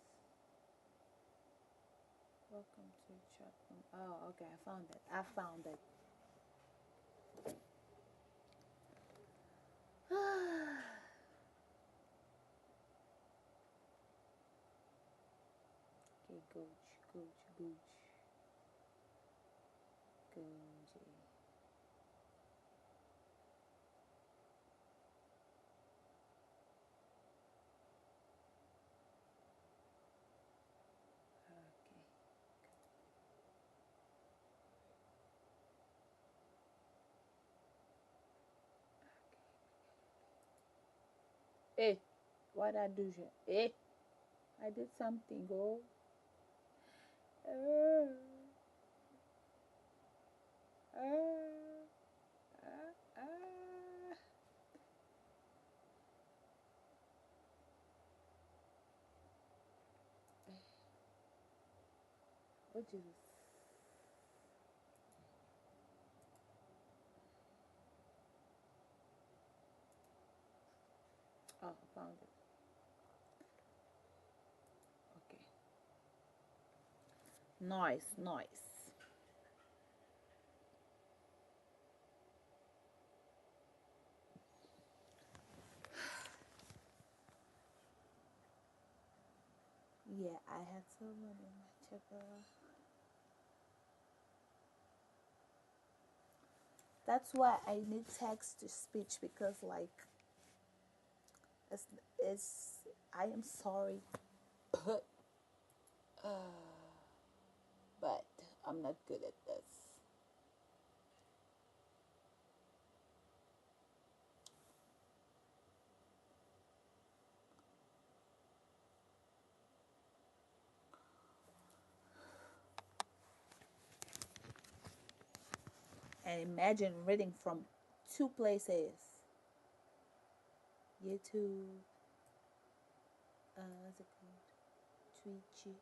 Welcome to chat room. Oh, okay, I found it. I found it. Okay, gooch, gooch, gooch. Goochie. Hey, what I do here? Hey, I did something, go. Uh, uh. Oh, Jesus. Oh, I found it. Okay. Nice, nice. Yeah, I had someone in my chapel. That's why I need text to speech because, like, it's I am sorry, but I'm not good at this. And imagine reading from two places. YouTube, what's it called? Twitchy.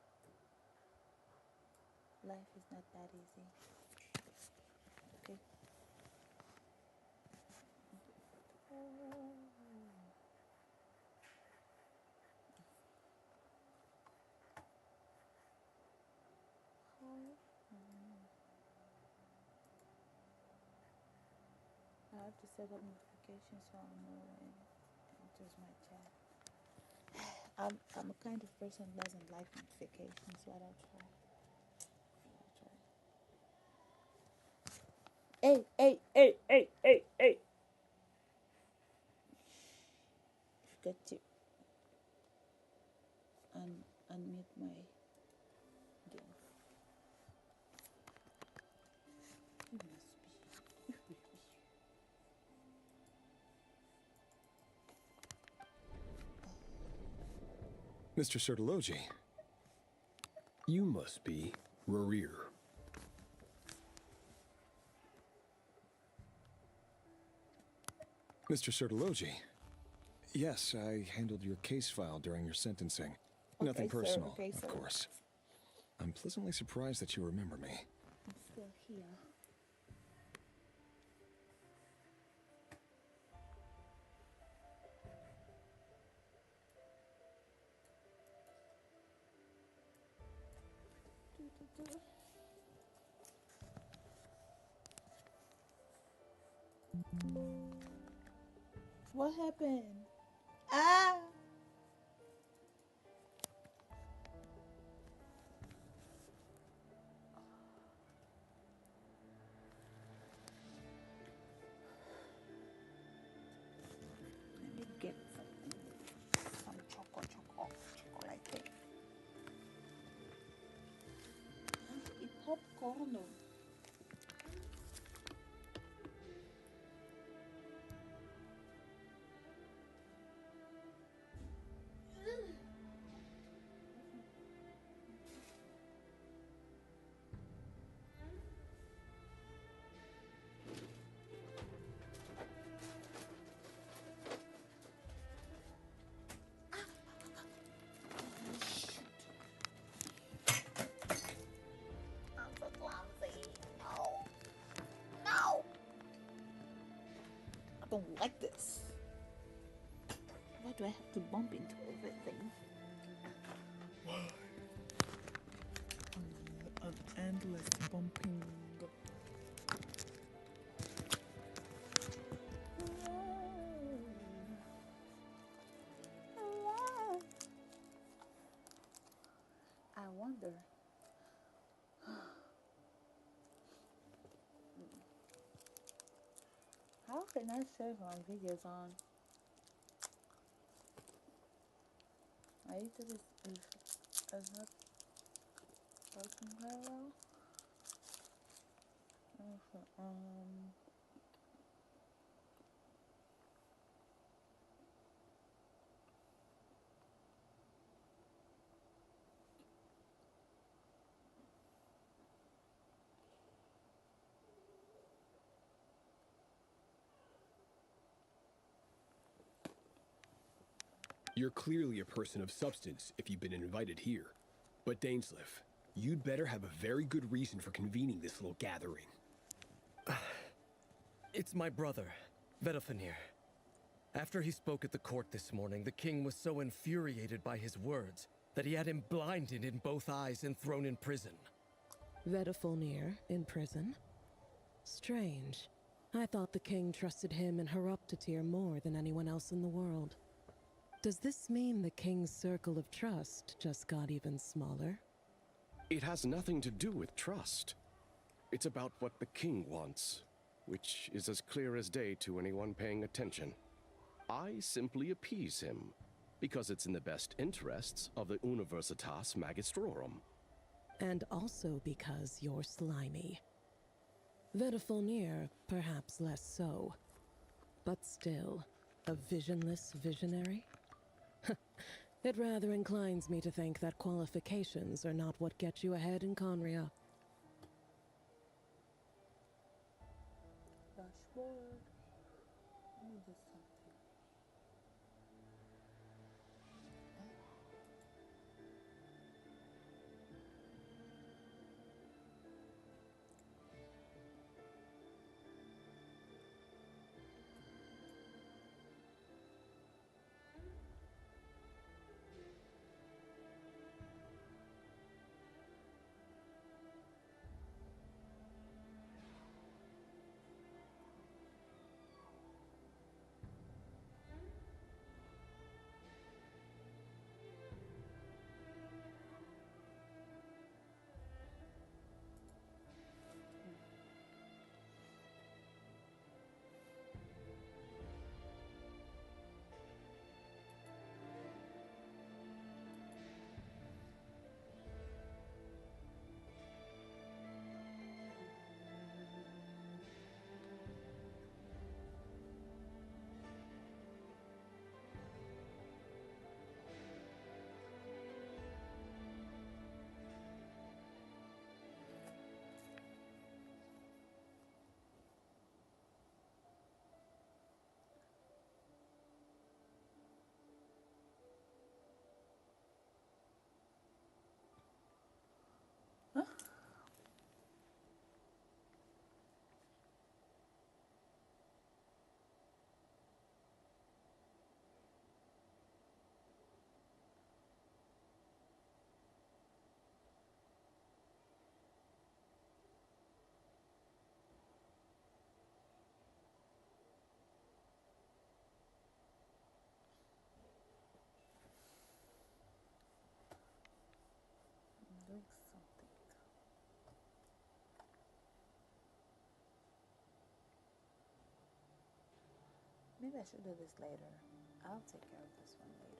Life is not that easy. Okay. I have to set up notifications so I'll know when it enters my chat. I'm a kind of person who doesn't like notifications, but I'll try. Hey, hey, hey, hey, hey, hey. Got to unmute my game. You must be.
Mr. Sertologi.
You must be Rarir.
Mr. Sertologi. Yes, I handled your case file during your sentencing.
Okay,
Nothing
sir.
personal,
Okay,
of
sir.
course. I'm pleasantly surprised that you remember me.
I'm still here. What happened? Ah! Let me get something. Some chocolate. Eat popcorn. I'm so clumsy. No. No. I don't like this. Why do I have to bump into everything? An endless bumping. I wonder. How can I save my videos on? My YouTube is not working very well. Okay,
You're clearly a person of substance if you've been invited here. But Dainsleif, you'd better have a very good reason for convening this little gathering.
It's my brother, Vedofenir. After he spoke at the court this morning, the king was so infuriated by his words that he had him blinded in both eyes and thrown in prison.
Vedofenir in prison? Strange. I thought the king trusted him and Heroptatir more than anyone else in the world. Does this mean the king's circle of trust just got even smaller?
It has nothing to do with trust. It's about what the king wants, which is as clear as day to anyone paying attention. I simply appease him, because it's in the best interests of the Universitas Magistrorum.
And also because you're slimy. Vedofenir, perhaps less so. But still, a visionless visionary? It rather inclines me to think that qualifications are not what get you ahead in Conria.
dashboard. Let me do something. Maybe I should do this later. I'll take care of this one later.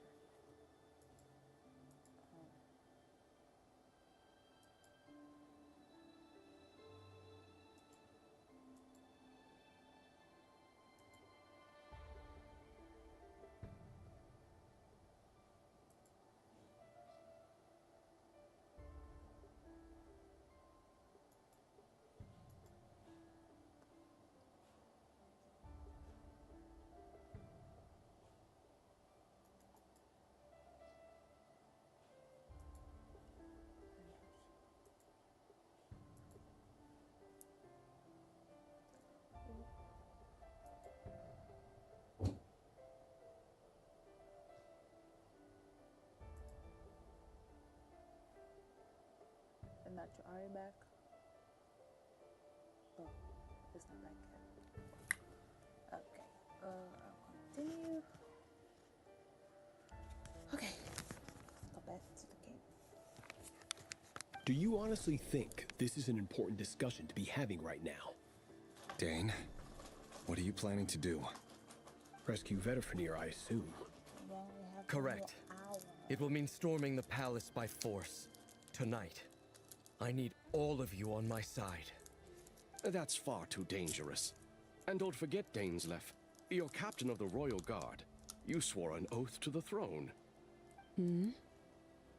And not your Ari back. Oh, it's not back yet. Okay, I'll continue. Okay, let's go back to the game.
Do you honestly think this is an important discussion to be having right now?
Dane, what are you planning to do?
Rescue Vedifenir, I assume.
Correct. It will mean storming the palace by force. Tonight. I need all of you on my side.
That's far too dangerous. And don't forget, Dainsleif, you're captain of the Royal Guard. You swore an oath to the throne.
Hmm?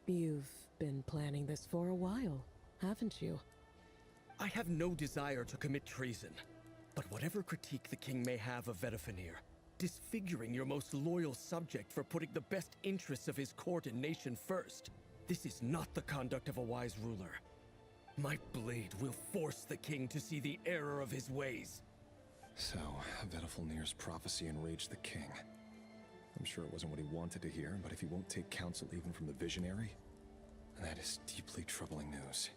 You've been planning this for a while, haven't you?
I have no desire to commit treason. But whatever critique the king may have of Vedifenir, disfiguring your most loyal subject for putting the best interests of his court and nation first, this is not the conduct of a wise ruler. My blade will force the king to see the error of his ways.
So, Vedifenir's prophecy enraged the king. I'm sure it wasn't what he wanted to hear, but if he won't take counsel even from the visionary, that is deeply troubling news.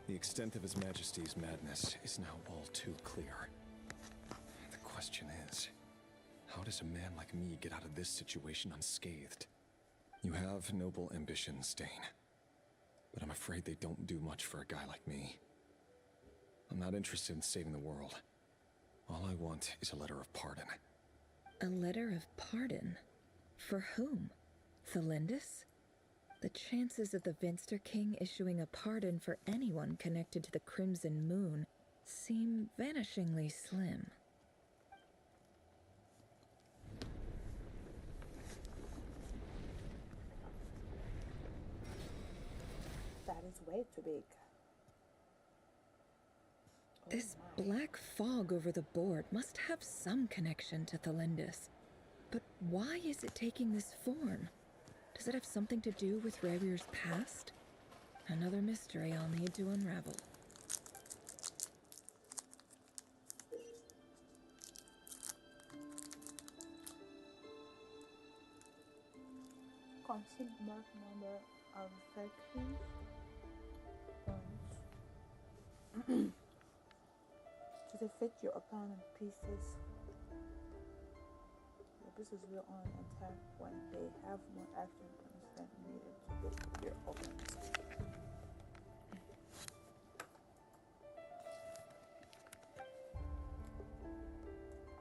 The extent of His Majesty's madness is now all too clear. The question is, how does a man like me get out of this situation unscathed? You have noble ambitions, Dane. But I'm afraid they don't do much for a guy like me. I'm not interested in saving the world. All I want is a letter of pardon.
A letter of pardon? For whom? Thelindis? The chances of the Vinster King issuing a pardon for anyone connected to the Crimson Moon seem vanishingly slim.
That is way too big.
This black fog over the board must have some connection to Thelindis. But why is it taking this form? Does it have something to do with Revir's past? Another mystery I'll need to unravel.
Constant mark number of victims. To defeat your opponent pieces. The pieces will only attack when they have more action points than needed to defeat your opponent.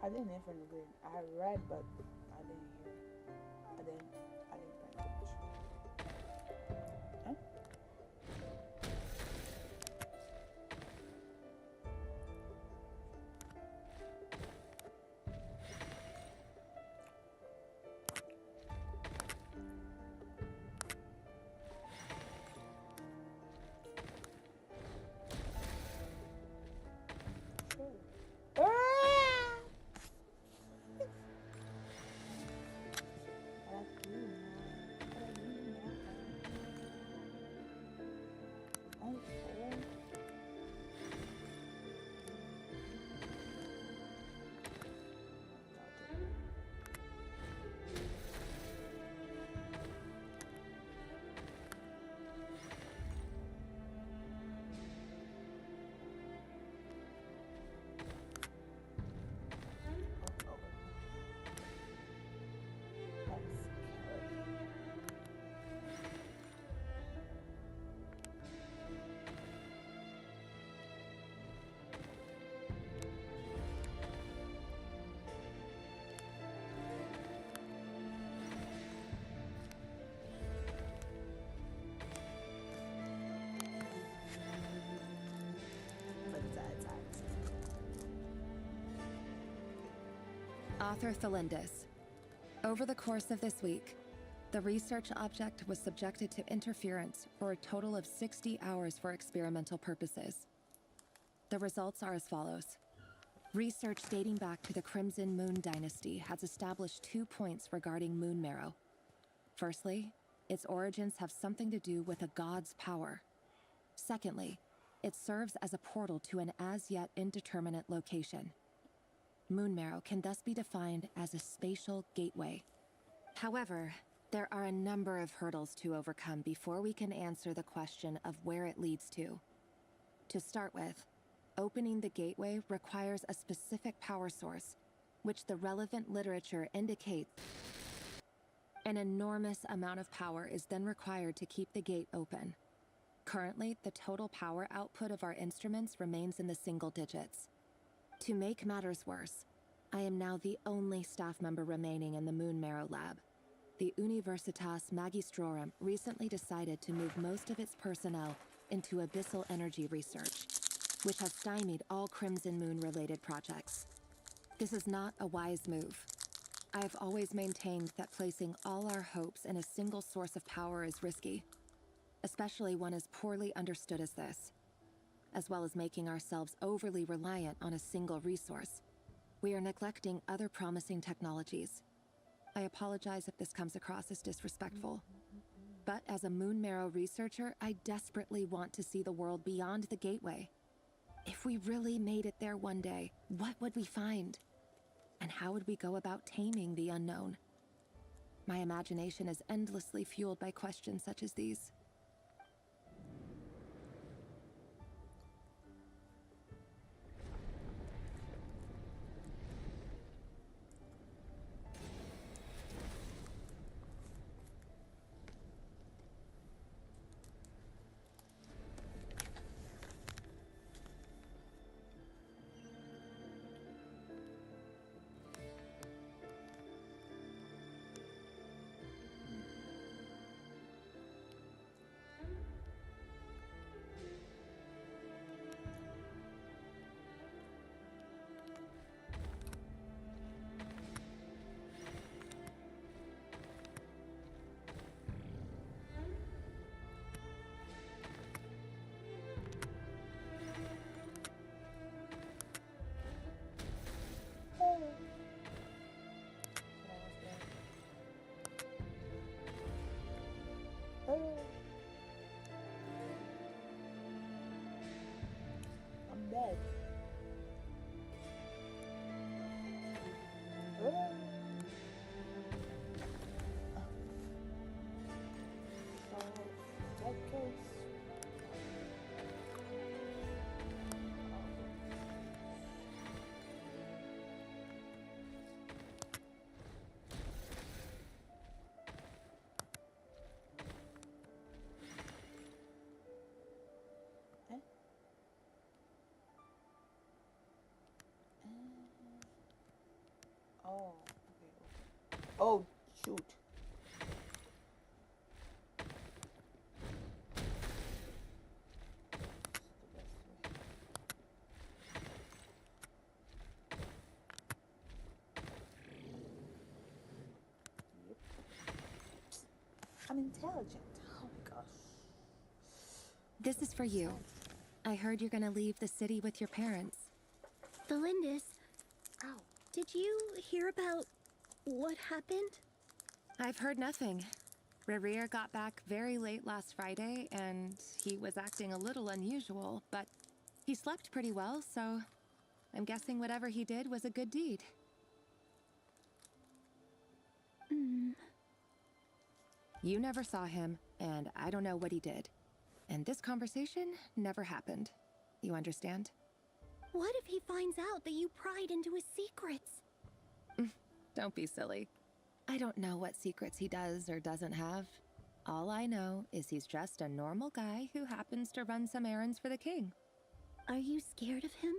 I didn't even read. I read, but I didn't hear. I didn't pay attention. Huh?
Author Thelindis. Over the course of this week, the research object was subjected to interference for a total of 60 hours for experimental purposes. The results are as follows. Research dating back to the Crimson Moon Dynasty has established 2 points regarding moon marrow. Firstly, its origins have something to do with a god's power. Secondly, it serves as a portal to an as-yet indeterminate location. Moon marrow can thus be defined as a spatial gateway. However, there are a number of hurdles to overcome before we can answer the question of where it leads to. To start with, opening the gateway requires a specific power source, which the relevant literature indicates. An enormous amount of power is then required to keep the gate open. Currently, the total power output of our instruments remains in the single digits. To make matters worse, I am now the only staff member remaining in the Moon Marrow lab. The Universitas Magistrorum recently decided to move most of its personnel into abyssal energy research, which has stymied all Crimson Moon-related projects. This is not a wise move. I have always maintained that placing all our hopes in a single source of power is risky, especially one as poorly understood as this. As well as making ourselves overly reliant on a single resource, we are neglecting other promising technologies. I apologize if this comes across as disrespectful, but as a Moon Marrow researcher, I desperately want to see the world beyond the gateway. If we really made it there one day, what would we find? And how would we go about taming the unknown? My imagination is endlessly fueled by questions such as these.
I'm dead. So, that case. Oh, okay. Oh, shoot. Yep. I'm intelligent. Oh gosh.
This is for you. I heard you're gonna leave the city with your parents.
Thelindis,
Ow.
did you hear about what happened?
I've heard nothing. Rerir got back very late last Friday, and he was acting a little unusual, but he slept pretty well, so I'm guessing whatever he did was a good deed. You never saw him, and I don't know what he did. And this conversation never happened. You understand?
What if he finds out that you pried into his secrets?
Don't be silly. I don't know what secrets he does or doesn't have. All I know is he's just a normal guy who happens to run some errands for the king.
Are you scared of him?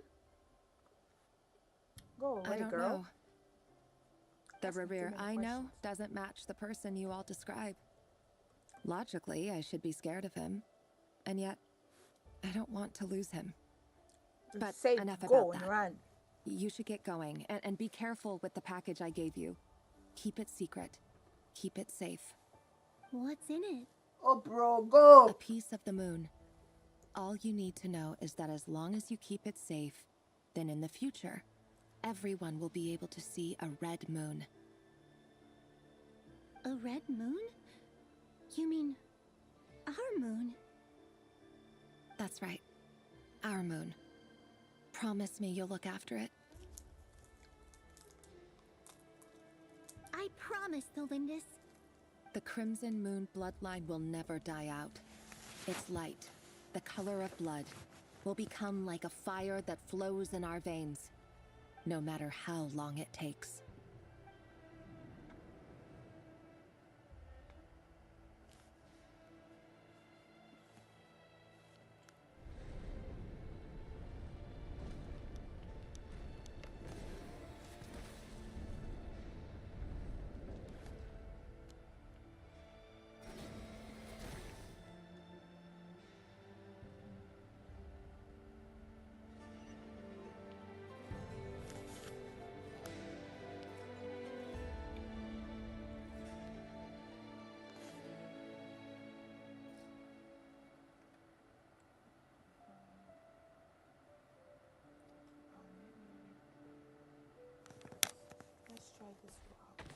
Go away,
I don't
girl.
know. The
Asking too
Rerir
many
I know
questions.
doesn't match the person you all describe. Logically, I should be scared of him. And yet, I don't want to lose him.
Just
But
say
enough
go
about
and
that.
run.
You should get going, and be careful with the package I gave you. Keep it secret. Keep it safe.
What's in it?
Oh, bro, go!
A piece of the moon. All you need to know is that as long as you keep it safe, then in the future, everyone will be able to see a red moon.
A red moon? You mean our moon?
That's right. Our moon. Promise me you'll look after it.
I promise, Thelindis.
The Crimson Moon bloodline will never die out. Its light, the color of blood, will become like a fire that flows in our veins, no matter how long it takes.
Let's try this route.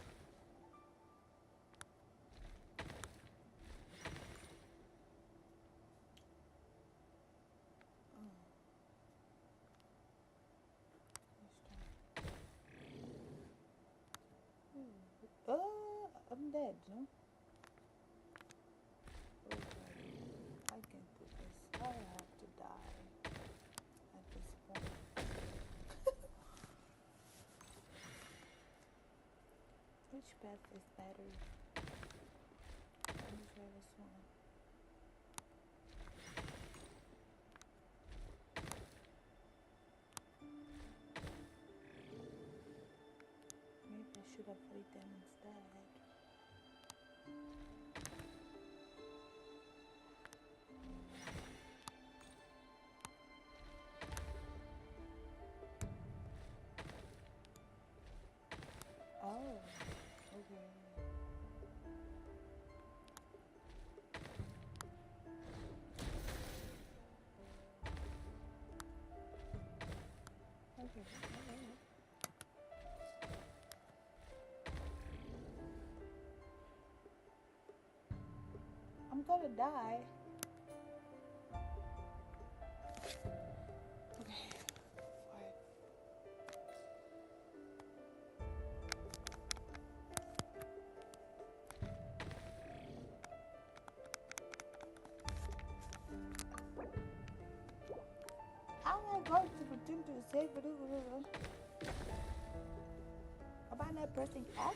I'm dead, no? Okay. I can do this. I have to die at this point. Which path is better? Let me try this one. Maybe I should have played them instead. Oh, okay. Okay. I'm gonna die. Okay. Fine. How am I going to pretend to save it? Am I not pressing X?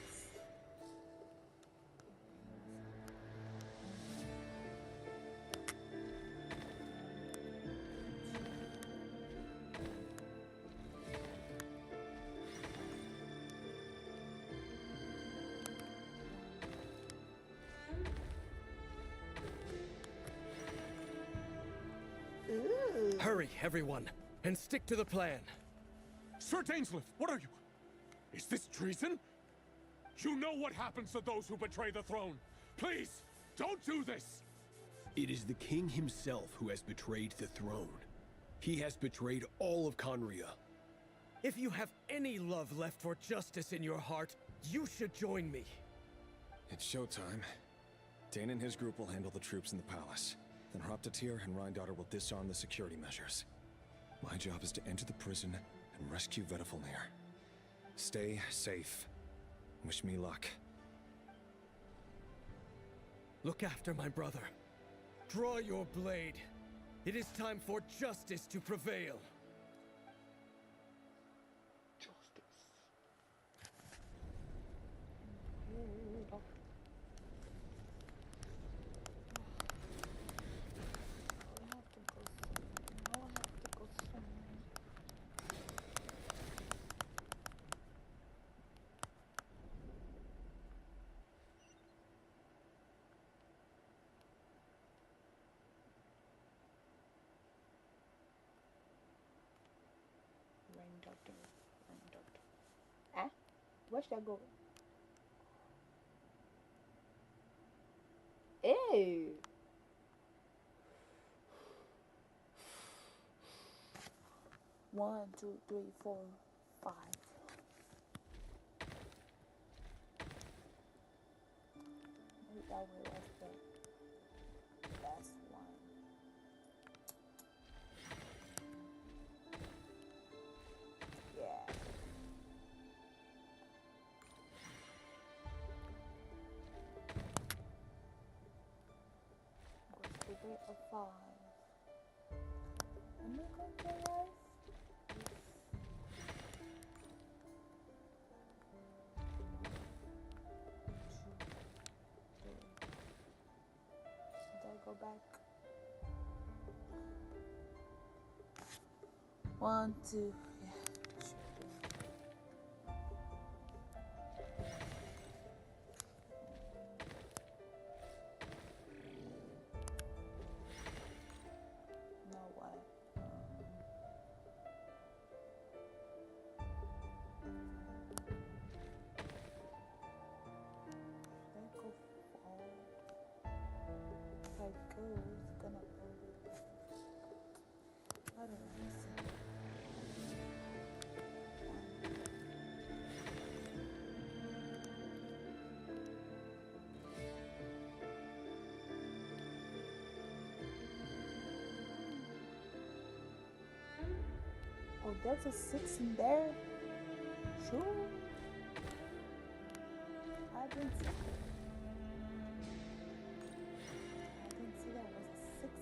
Ooh.
Hurry, everyone, and stick to the plan.
Sir Dainsleif, what are you? Is this treason? You know what happens to those who betray the throne. Please, don't do this!
It is the king himself who has betrayed the throne. He has betrayed all of Conria.
If you have any love left for justice in your heart, you should join me.
It's showtime. Dane and his group will handle the troops in the palace. Then Hraptatir and Rhindaughter will disarm the security measures. My job is to enter the prison and rescue Vedifalnir. Stay safe. Wish me luck.
Look after my brother. Draw your blade. It is time for justice to prevail.
Watch that go. Ew. One, two, three, 4, 5. Maybe that way was the best one. Yeah. Let's give it a 5. Let me go to life. Go back. 1, 2, yeah, sure. No way. Should I go forward? If I go, it's gonna load it. I don't know. Oh, there's a 6 in there. Sure. I didn't see. There was a 6.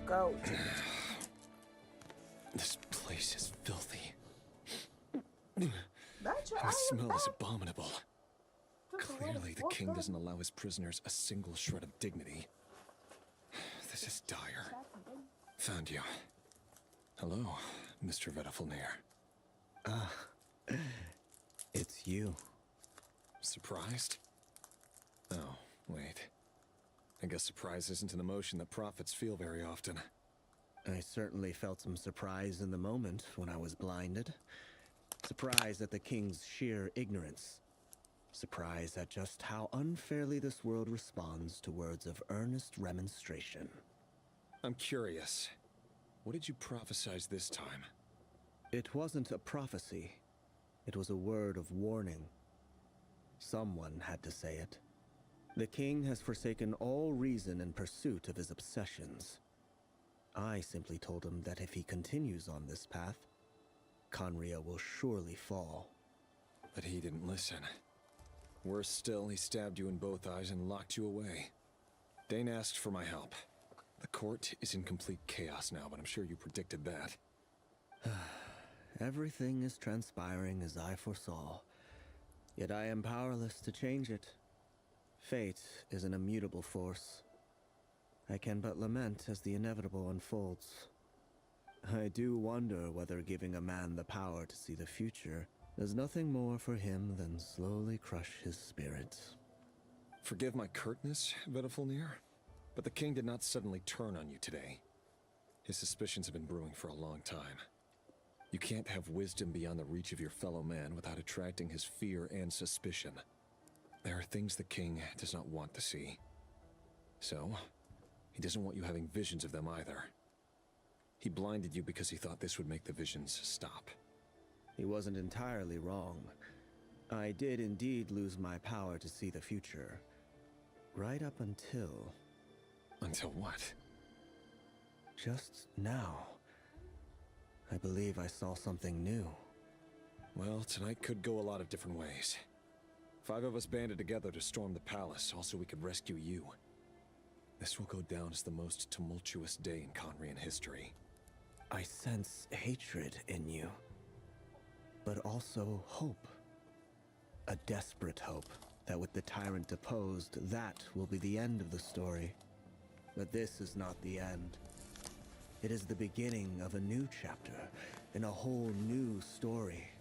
Go.
This place is filthy.
That's your
And the smell is
back.
abominable. Clearly, the king doesn't allow his prisoners a single shred of dignity. This is dire. Found you. Hello, Mr. Vedafilnir.
Ah, it's you.
Surprised? Oh, wait. I guess surprise isn't an emotion that prophets feel very often.
I certainly felt some surprise in the moment when I was blinded. Surprise at the king's sheer ignorance. Surprise at just how unfairly this world responds to words of earnest remonstration.
I'm curious. What did you prophesize this time?
It wasn't a prophecy. It was a word of warning. Someone had to say it. The king has forsaken all reason in pursuit of his obsessions. I simply told him that if he continues on this path, Conria will surely fall.
But he didn't listen. Worse still, he stabbed you in both eyes and locked you away. Dane asked for my help. The court is in complete chaos now, but I'm sure you predicted that.
Everything is transpiring as I foresaw. Yet I am powerless to change it. Fate is an immutable force. I can but lament as the inevitable unfolds. I do wonder whether giving a man the power to see the future does nothing more for him than slowly crush his spirit.
Forgive my curtness, Vedafilnir, but the king did not suddenly turn on you today. His suspicions have been brewing for a long time. You can't have wisdom beyond the reach of your fellow man without attracting his fear and suspicion. There are things the king does not want to see. So, he doesn't want you having visions of them either. He blinded you because he thought this would make the visions stop.
He wasn't entirely wrong. I did indeed lose my power to see the future. Right up until...
Until what?
Just now. I believe I saw something new.
Well, tonight could go a lot of different ways. 5 of us banded together to storm the palace, also we could rescue you. This will go down as the most tumultuous day in Conrian history.
I sense hatred in you, but also hope. A desperate hope that with the tyrant deposed, that will be the end of the story. But this is not the end. It is the beginning of a new chapter, in a whole new story.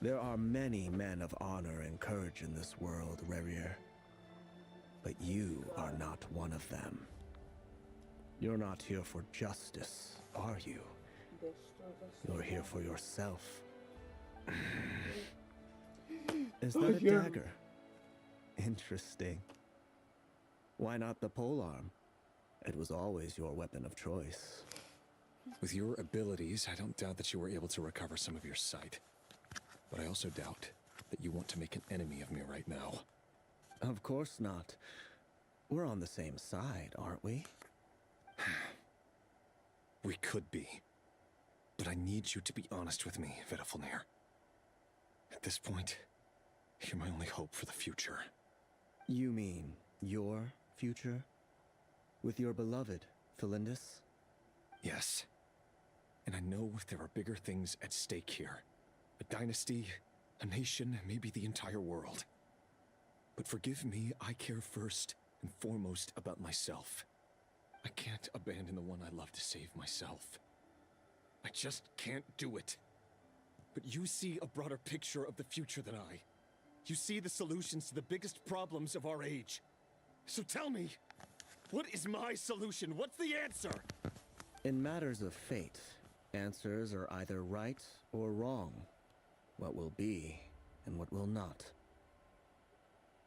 There are many men of honor and courage in this world, Rerir. But you are not one of them. You're not here for justice, are you? You're here for yourself. Is that a dagger? Interesting. Why not the polearm? It was always your weapon of choice.
With your abilities, I don't doubt that you were able to recover some of your sight. But I also doubt that you want to make an enemy of me right now.
Of course not. We're on the same side, aren't we?
We could be. But I need you to be honest with me, Vedafilnir. At this point, you're my only hope for the future.
You mean your future? With your beloved, Felindis?
Yes. And I know there are bigger things at stake here. A dynasty, a nation, maybe the entire world. But forgive me, I care first and foremost about myself. I can't abandon the one I love to save myself. I just can't do it. But you see a broader picture of the future than I. You see the solutions to the biggest problems of our age. So tell me, what is my solution? What's the answer?
In matters of fate, answers are either right or wrong. What will be and what will not.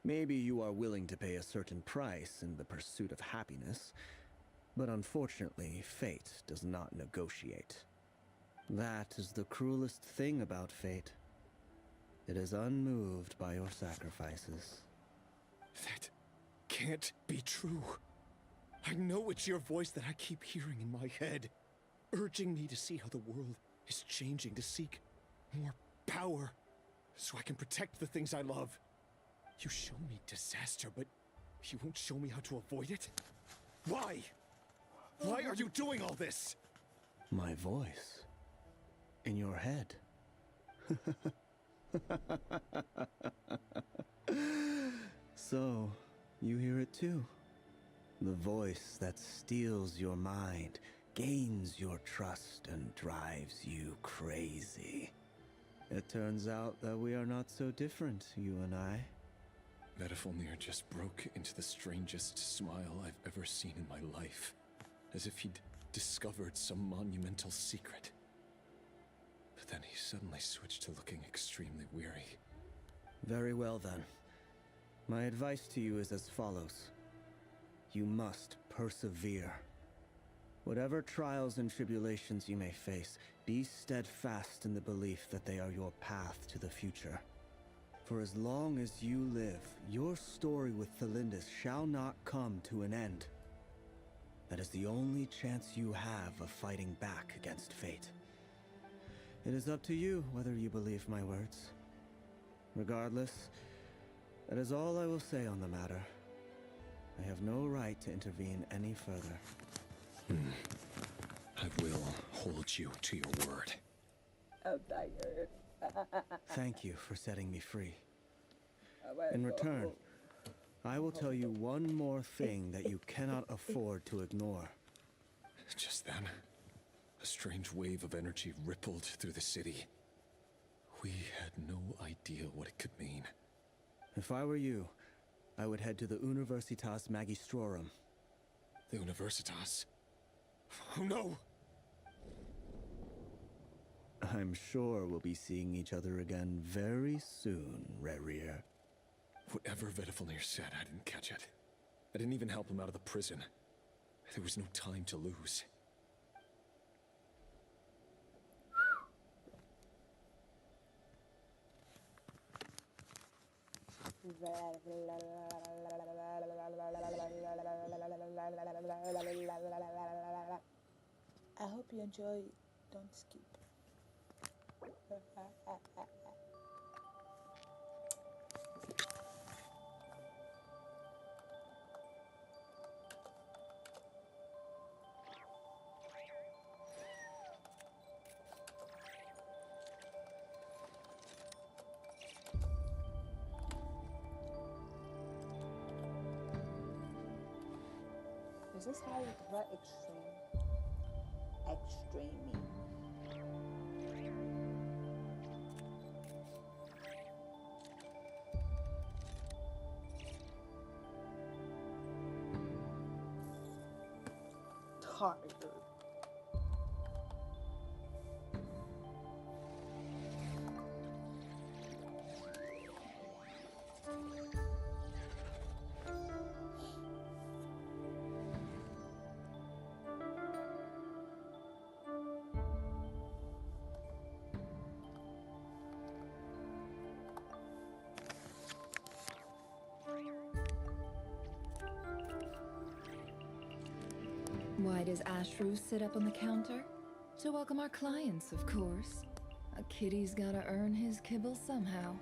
Maybe you are willing to pay a certain price in the pursuit of happiness, but unfortunately, fate does not negotiate. That is the cruelest thing about fate. It is unmoved by your sacrifices.
That can't be true. I know it's your voice that I keep hearing in my head, urging me to see how the world is changing, to seek more power, so I can protect the things I love. You show me disaster, but you won't show me how to avoid it? Why? Why are you doing all this?
My voice. In your head. So, you hear it too. The voice that steals your mind, gains your trust, and drives you crazy. It turns out that we are not so different, you and I.
Vedafilnir just broke into the strangest smile I've ever seen in my life, as if he'd discovered some monumental secret. But then he suddenly switched to looking extremely weary.
Very well then. My advice to you is as follows. You must persevere. Whatever trials and tribulations you may face, be steadfast in the belief that they are your path to the future. For as long as you live, your story with Felindis shall not come to an end. That is the only chance you have of fighting back against fate. It is up to you whether you believe my words. Regardless, that is all I will say on the matter. I have no right to intervene any further.
I will hold you to your word.
I'm tired.
Thank you for setting me free. In return, I will tell you one more thing that you cannot afford to ignore.
Just then, a strange wave of energy rippled through the city. We had no idea what it could mean.
If I were you, I would head to the Universitas Magistrorum.
The Universitas? Oh no!
I'm sure we'll be seeing each other again very soon, Rerir.
Whatever Vedafilnir said, I didn't catch it. I didn't even help him out of the prison. There was no time to lose.
I hope you enjoy. Don't skip. Is this how what extreme? Extreme mean? Tired.
Why does Ashru sit up on the counter? To welcome our clients, of course. A kitty's gotta earn his kibble somehow.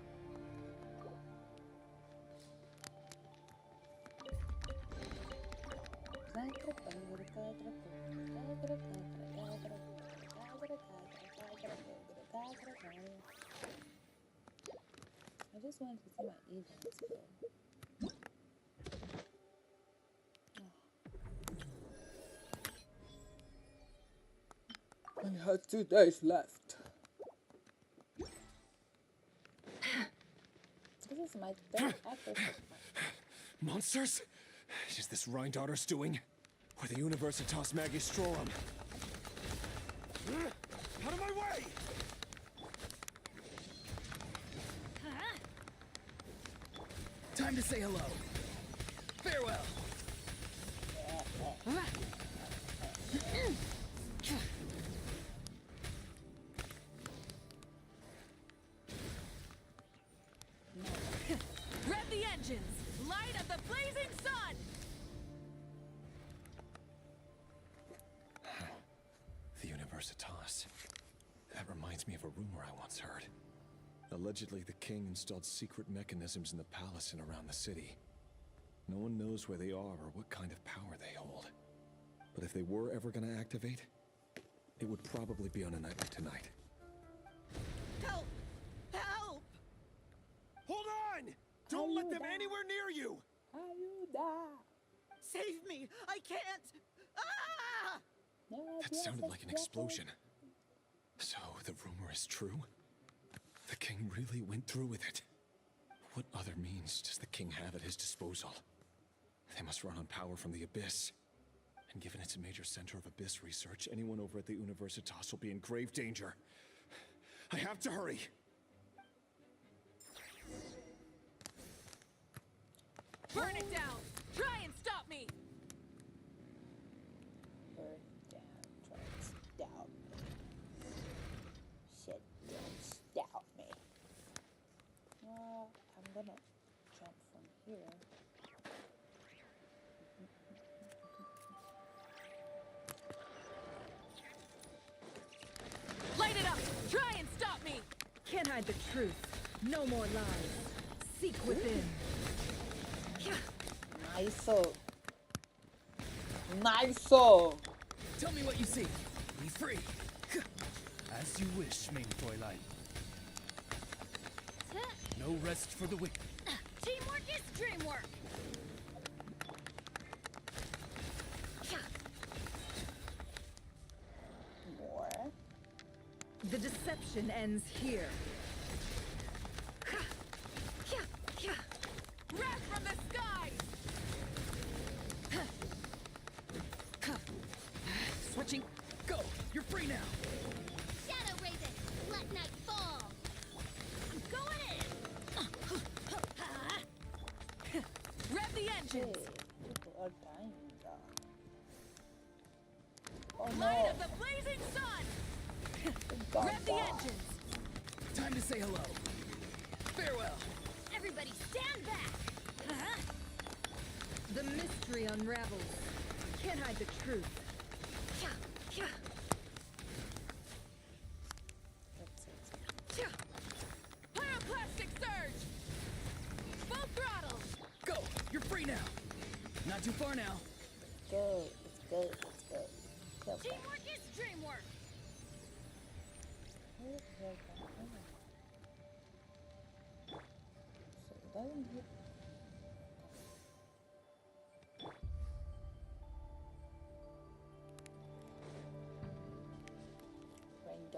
I just wanted to see my events, bro. I have 2 days left. This is my third episode.
Monsters? Is this Rhindaughter's doing? Or the Universitas Magistrorum? Out of my way!
Time to say hello. Farewell.
Rev the engines! Light of the blazing sun!
The Universitas. That reminds me of a rumor I once heard. Allegedly, the king installed secret mechanisms in the palace and around the city. No one knows where they are or what kind of power they hold. But if they were ever going to activate, it would probably be on a night like tonight.
Help! Help! Hold on! Don't let them anywhere near you! Save me! I can't! Ah!
That sounded like an explosion. So, the rumor is true? The king really went through with it. What other means does the king have at his disposal? They must run on power from the Abyss. And given it's a major center of Abyss research, anyone over at the Universitas will be in grave danger. I have to hurry!
Burn it down! Try and stop me!
Burn down, try and stop me. Shit, don't stop me. Well, I'm gonna jump from here.
Light it up! Try and stop me!
Can't hide the truth. No more lies. Seek within.
Nice. Nice.
Tell me what you see. Be free. As you wish, main Fräulein. No rest for the wicked.
Teamwork is dreamwork!
More.
The deception ends here.
Wrath from the skies!
Switching. Go. You're free now.
Shadow Raven, let night fall!
I'm going in! Rev the engines!
People are dying. Oh
Light
no.
of the blazing sun!
God,
Rev the engines!
Time to say hello. Farewell.
Everybody stand back!
The mystery unravels. Can't hide the truth.
Pyroclastic surge! Full throttle!
Go. You're free now. Not too far now.
Go. Let's go. Let's go. Kill them.
Teamwork is dreamwork!
So it doesn't hit.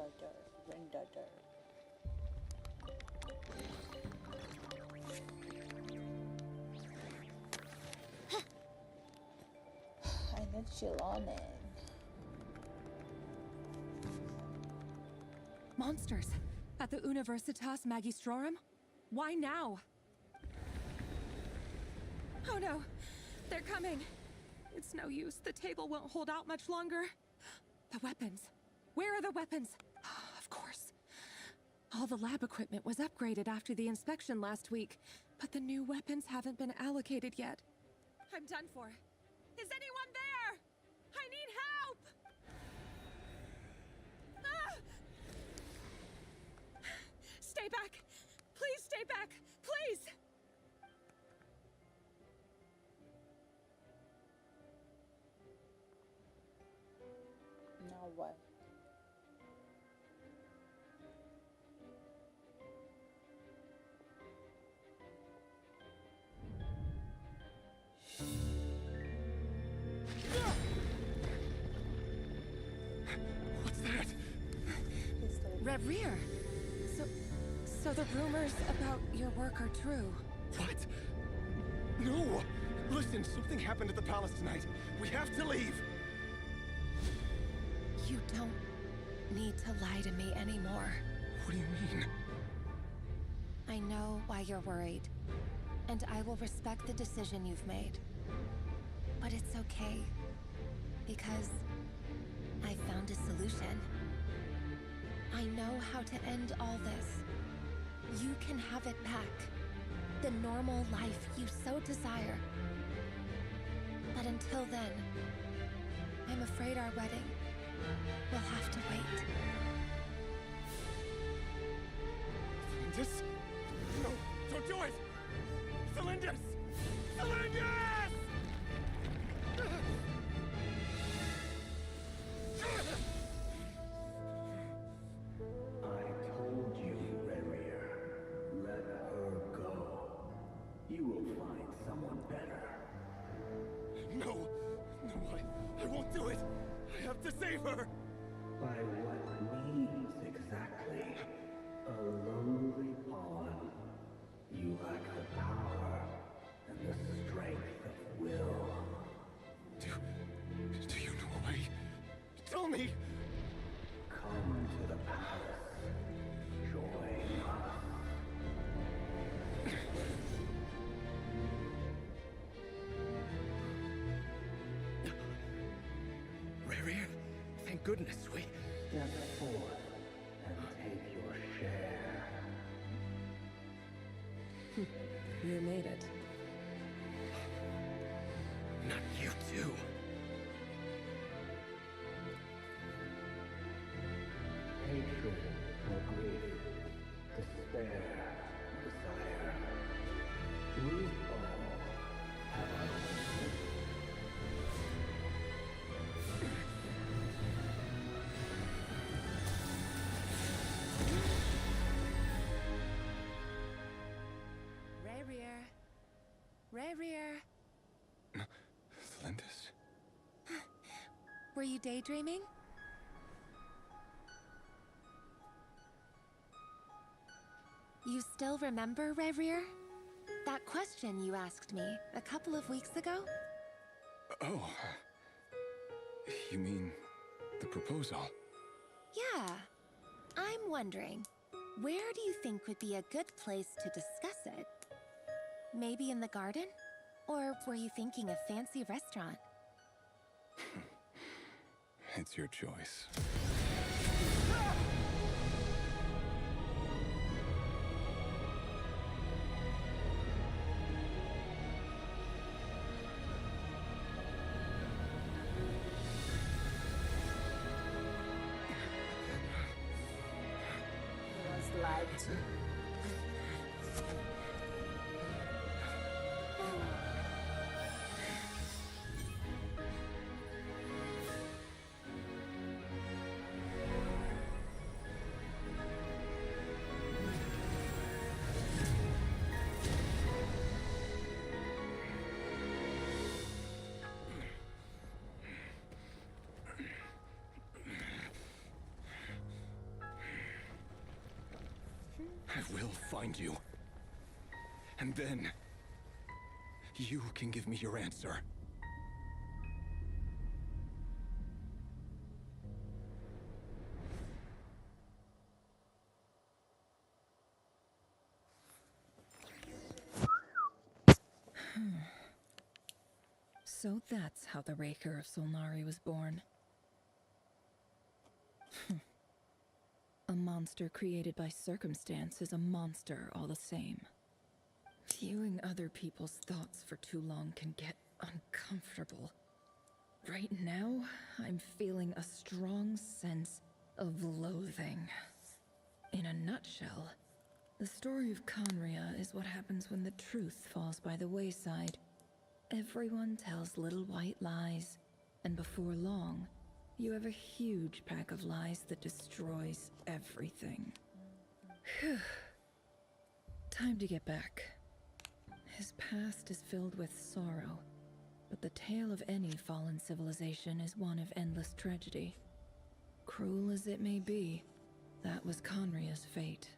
granddaughter, granddaughter. I need Chilonen.
Monsters! At the Universitas Magistrorum? Why now? Oh no! They're coming! It's no use. The table won't hold out much longer. The weapons. Where are the weapons? Of course. All the lab equipment was upgraded after the inspection last week, but the new weapons haven't been allocated yet. I'm done for. Is anyone there? I need help! Ah! Stay back! Please stay back! Please!
Now what?
What's that?
Reverie! So the rumors about your work are true.
What? No! Listen, something happened at the palace tonight. We have to leave!
You don't need to lie to me anymore.
What do you mean?
I know why you're worried, and I will respect the decision you've made. But it's okay, because I found a solution. I know how to end all this. You can have it back. The normal life you so desire. But until then, I'm afraid our wedding will have to wait.
Cylindus? No, don't do it! Cylindus! Cylindus!
I told you, Reverie. Let her go. You will find someone better.
No! No, I won't do it! I have to save her!
By what means exactly? A lowly pawn. You lack the power and the strength of will.
Do you know a way? Tell me!
Come to the palace. Join us.
Reverie, thank goodness we...
Step forth and take your share.
You made it.
Not you too.
Hatred or grief, despair, desire. We all have our own.
Reverie.
Cylindus?
Were you daydreaming? You still remember, Reverie? That question you asked me a couple of weeks ago?
Oh. You mean the proposal?
Yeah. I'm wondering, where do you think would be a good place to discuss it? Maybe in the garden? Or were you thinking a fancy restaurant?
It's your choice.
Was lied to.
I will find you. And then, you can give me your answer.
So that's how the Raker of Solnari was born. A monster created by circumstance is a monster all the same. Viewing other people's thoughts for too long can get uncomfortable. Right now, I'm feeling a strong sense of loathing. In a nutshell, the story of Conria is what happens when the truth falls by the wayside. Everyone tells little white lies, and before long, you have a huge pack of lies that destroys everything. Whew. Time to get back. His past is filled with sorrow, but the tale of any fallen civilization is one of endless tragedy. Cruel as it may be, that was Conria's fate.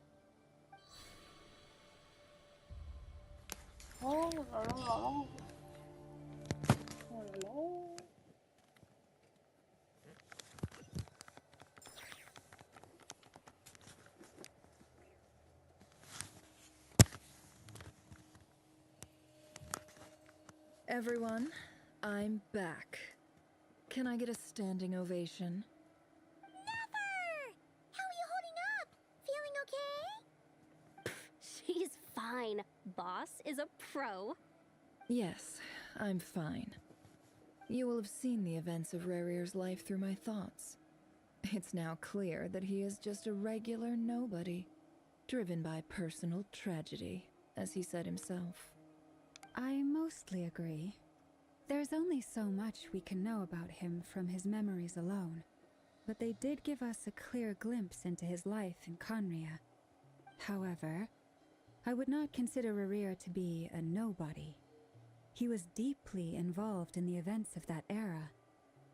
Everyone, I'm back. Can I get a standing ovation?
Never! How are you holding up? Feeling okay? She's fine. Boss is a pro.
Yes, I'm fine. You will have seen the events of Rarir's life through my thoughts. It's now clear that he is just a regular nobody, driven by personal tragedy, as he said himself.
I mostly agree. There's only so much we can know about him from his memories alone, but they did give us a clear glimpse into his life in Conria. However, I would not consider Rarir to be a nobody. He was deeply involved in the events of that era.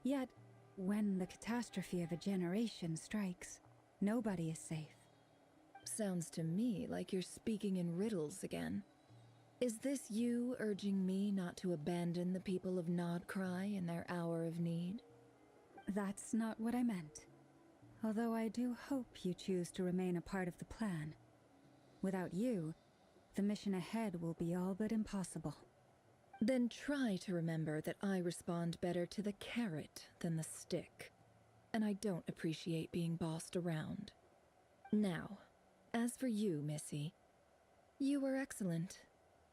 Yet, when the catastrophe of a generation strikes, nobody is safe.
Sounds to me like you're speaking in riddles again. Is this you urging me not to abandon the people of Nodcry in their hour of need?
That's not what I meant. Although I do hope you choose to remain a part of the plan. Without you, the mission ahead will be all but impossible.
Then try to remember that I respond better to the carrot than the stick. And I don't appreciate being bossed around. Now, as for you, Missy, you were excellent.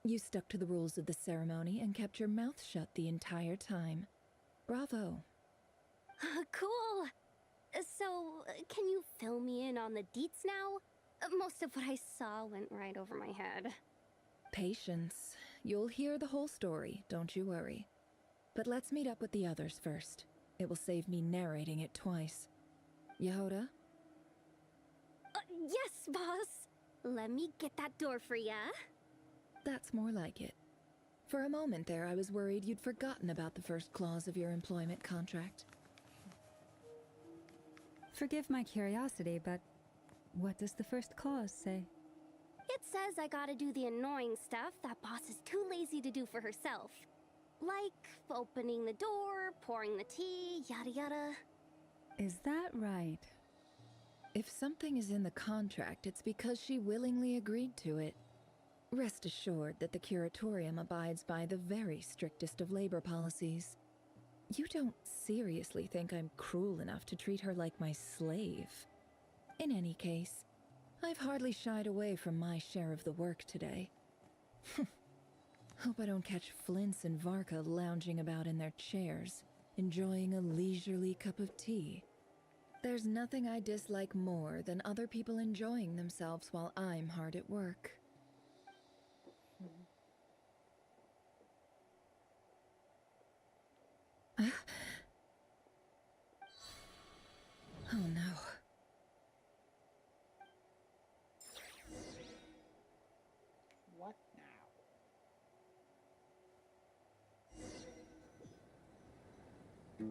You stuck to the rules of the ceremony and kept your mouth shut the entire time. Bravo.
Cool. So, can you fill me in on the deets now? Most of what I saw went right over my head.
Patience. You'll hear the whole story, don't you worry. But let's meet up with the others first. It will save me narrating it twice. Yehoda?
Yes, boss. Let me get that door for ya.
That's more like it. For a moment there, I was worried you'd forgotten about the first clause of your employment contract.
Forgive my curiosity, but what does the first clause say?
It says I gotta do the annoying stuff that boss is too lazy to do for herself. Like opening the door, pouring the tea, yada yada.
Is that right?
If something is in the contract, it's because she willingly agreed to it. Rest assured that the Curatorium abides by the very strictest of labor policies. You don't seriously think I'm cruel enough to treat her like my slave? In any case, I've hardly shied away from my share of the work today. Hope I don't catch Flintz and Varka lounging about in their chairs, enjoying a leisurely cup of tea. There's nothing I dislike more than other people enjoying themselves while I'm hard at work. Oh no.
What now?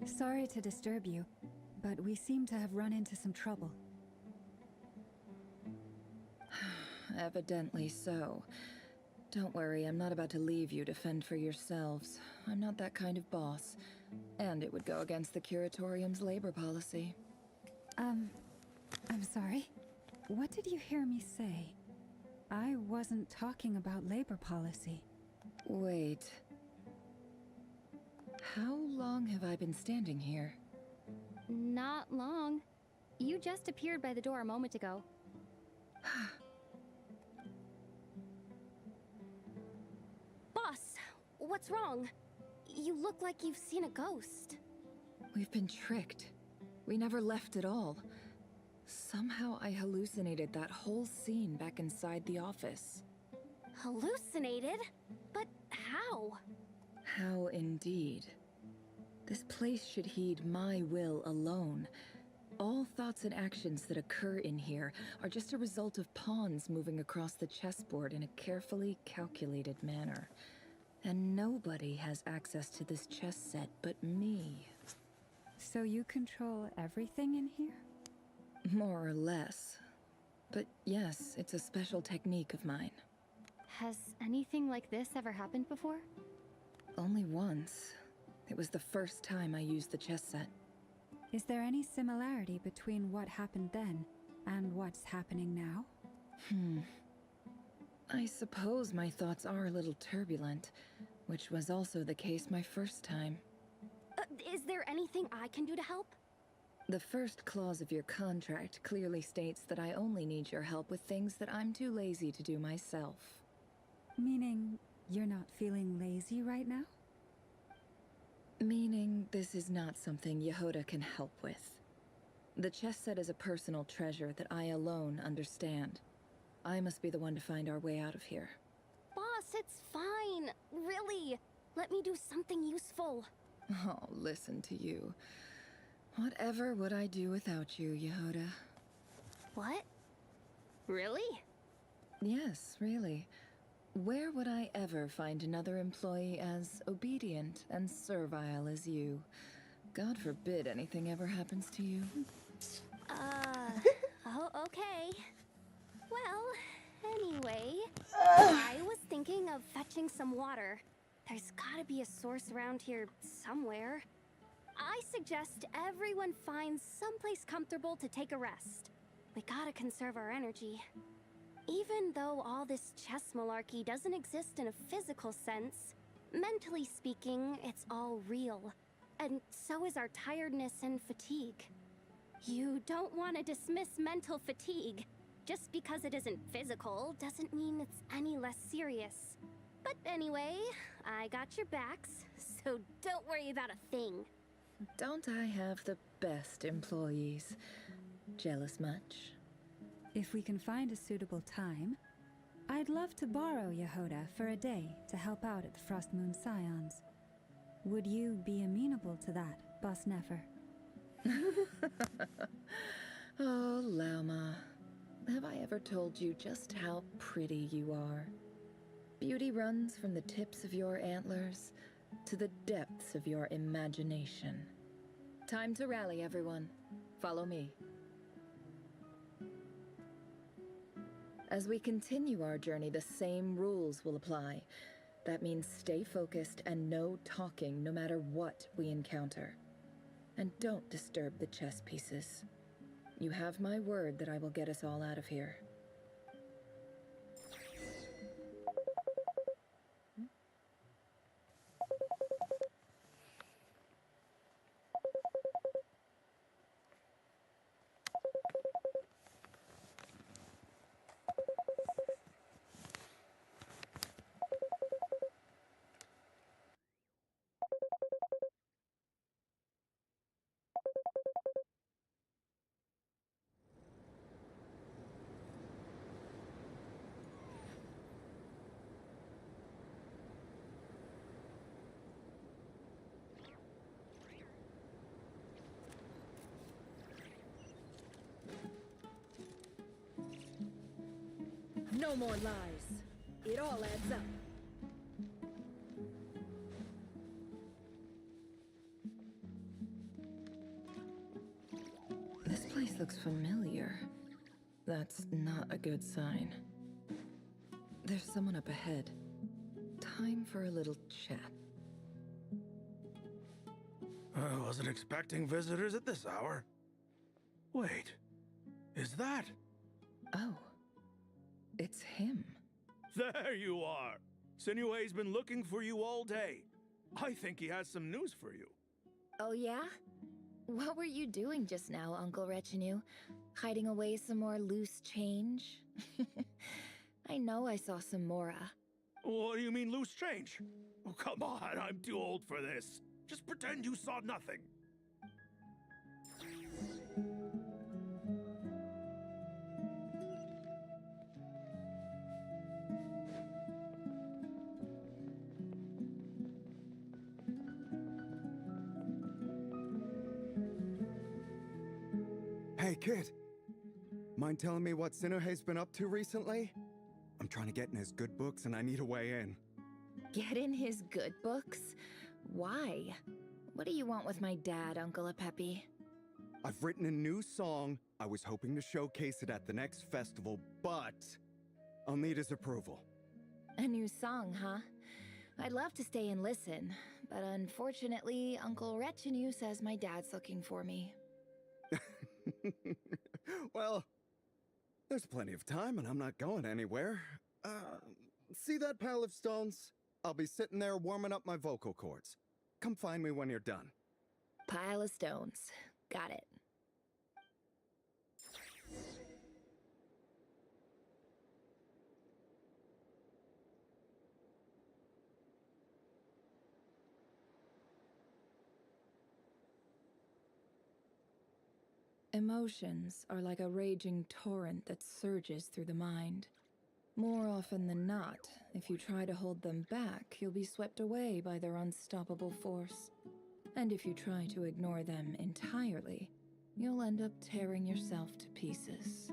Sorry to disturb you, but we seem to have run into some trouble.
Evidently so. Don't worry, I'm not about to leave you to fend for yourselves. I'm not that kind of boss. And it would go against the Curatorium's labor policy.
I'm sorry. What did you hear me say? I wasn't talking about labor policy.
Wait. How long have I been standing here?
Not long. You just appeared by the door a moment ago. Boss, what's wrong? You look like you've seen a ghost.
We've been tricked. We never left at all. Somehow I hallucinated that whole scene back inside the office.
Hallucinated? But how?
How indeed. This place should heed my will alone. All thoughts and actions that occur in here are just a result of pawns moving across the chessboard in a carefully calculated manner. And nobody has access to this chess set but me.
So you control everything in here?
More or less. But yes, it's a special technique of mine.
Has anything like this ever happened before?
Only once. It was the first time I used the chess set.
Is there any similarity between what happened then and what's happening now?
I suppose my thoughts are a little turbulent, which was also the case my first time.
Is there anything I can do to help?
The first clause of your contract clearly states that I only need your help with things that I'm too lazy to do myself.
Meaning, you're not feeling lazy right now?
Meaning, this is not something Yehoda can help with. The chess set is a personal treasure that I alone understand. I must be the one to find our way out of here.
Boss, it's fine. Really. Let me do something useful.
Oh, listen to you. Whatever would I do without you, Yehoda?
What? Really?
Yes, really. Where would I ever find another employee as obedient and servile as you? God forbid anything ever happens to you.
Oh, okay. Well, anyway, I was thinking of fetching some water. There's gotta be a source around here somewhere. I suggest everyone finds someplace comfortable to take a rest. We gotta conserve our energy. Even though all this chess malarkey doesn't exist in a physical sense, mentally speaking, it's all real. And so is our tiredness and fatigue. You don't want to dismiss mental fatigue. Just because it isn't physical doesn't mean it's any less serious. But anyway, I got your backs, so don't worry about a thing.
Don't I have the best employees? Jealous much?
If we can find a suitable time, I'd love to borrow Yehoda for a day to help out at the Frost Moon Scions. Would you be amenable to that, Boss Nefer?
Oh, Lauma. Have I ever told you just how pretty you are? Beauty runs from the tips of your antlers to the depths of your imagination. Time to rally, everyone. Follow me. As we continue our journey, the same rules will apply. That means stay focused and no talking no matter what we encounter. And don't disturb the chess pieces. You have my word that I will get us all out of here.
No more lies. It all adds up.
This place looks familiar. That's not a good sign. There's someone up ahead. Time for a little chat.
I wasn't expecting visitors at this hour. Wait, is that?
Oh, it's him.
There you are! Sinue's been looking for you all day. I think he has some news for you.
Oh yeah? What were you doing just now, Uncle Retinue? Hiding away some more loose change? I know I saw some Mora.
What do you mean loose change? Oh, come on, I'm too old for this. Just pretend you saw nothing.
Hey, kid. Mind telling me what Sinuhe's been up to recently? I'm trying to get in his good books and I need a way in.
Get in his good books? Why? What do you want with my dad, Uncle Apepi?
I've written a new song. I was hoping to showcase it at the next festival, but I'll need his approval.
A new song, huh? I'd love to stay and listen, but unfortunately, Uncle Retinue says my dad's looking for me.
Well, there's plenty of time and I'm not going anywhere. See that pile of stones? I'll be sitting there warming up my vocal cords. Come find me when you're done.
Pile of stones. Got it.
Emotions are like a raging torrent that surges through the mind. More often than not, if you try to hold them back, you'll be swept away by their unstoppable force. And if you try to ignore them entirely, you'll end up tearing yourself to pieces.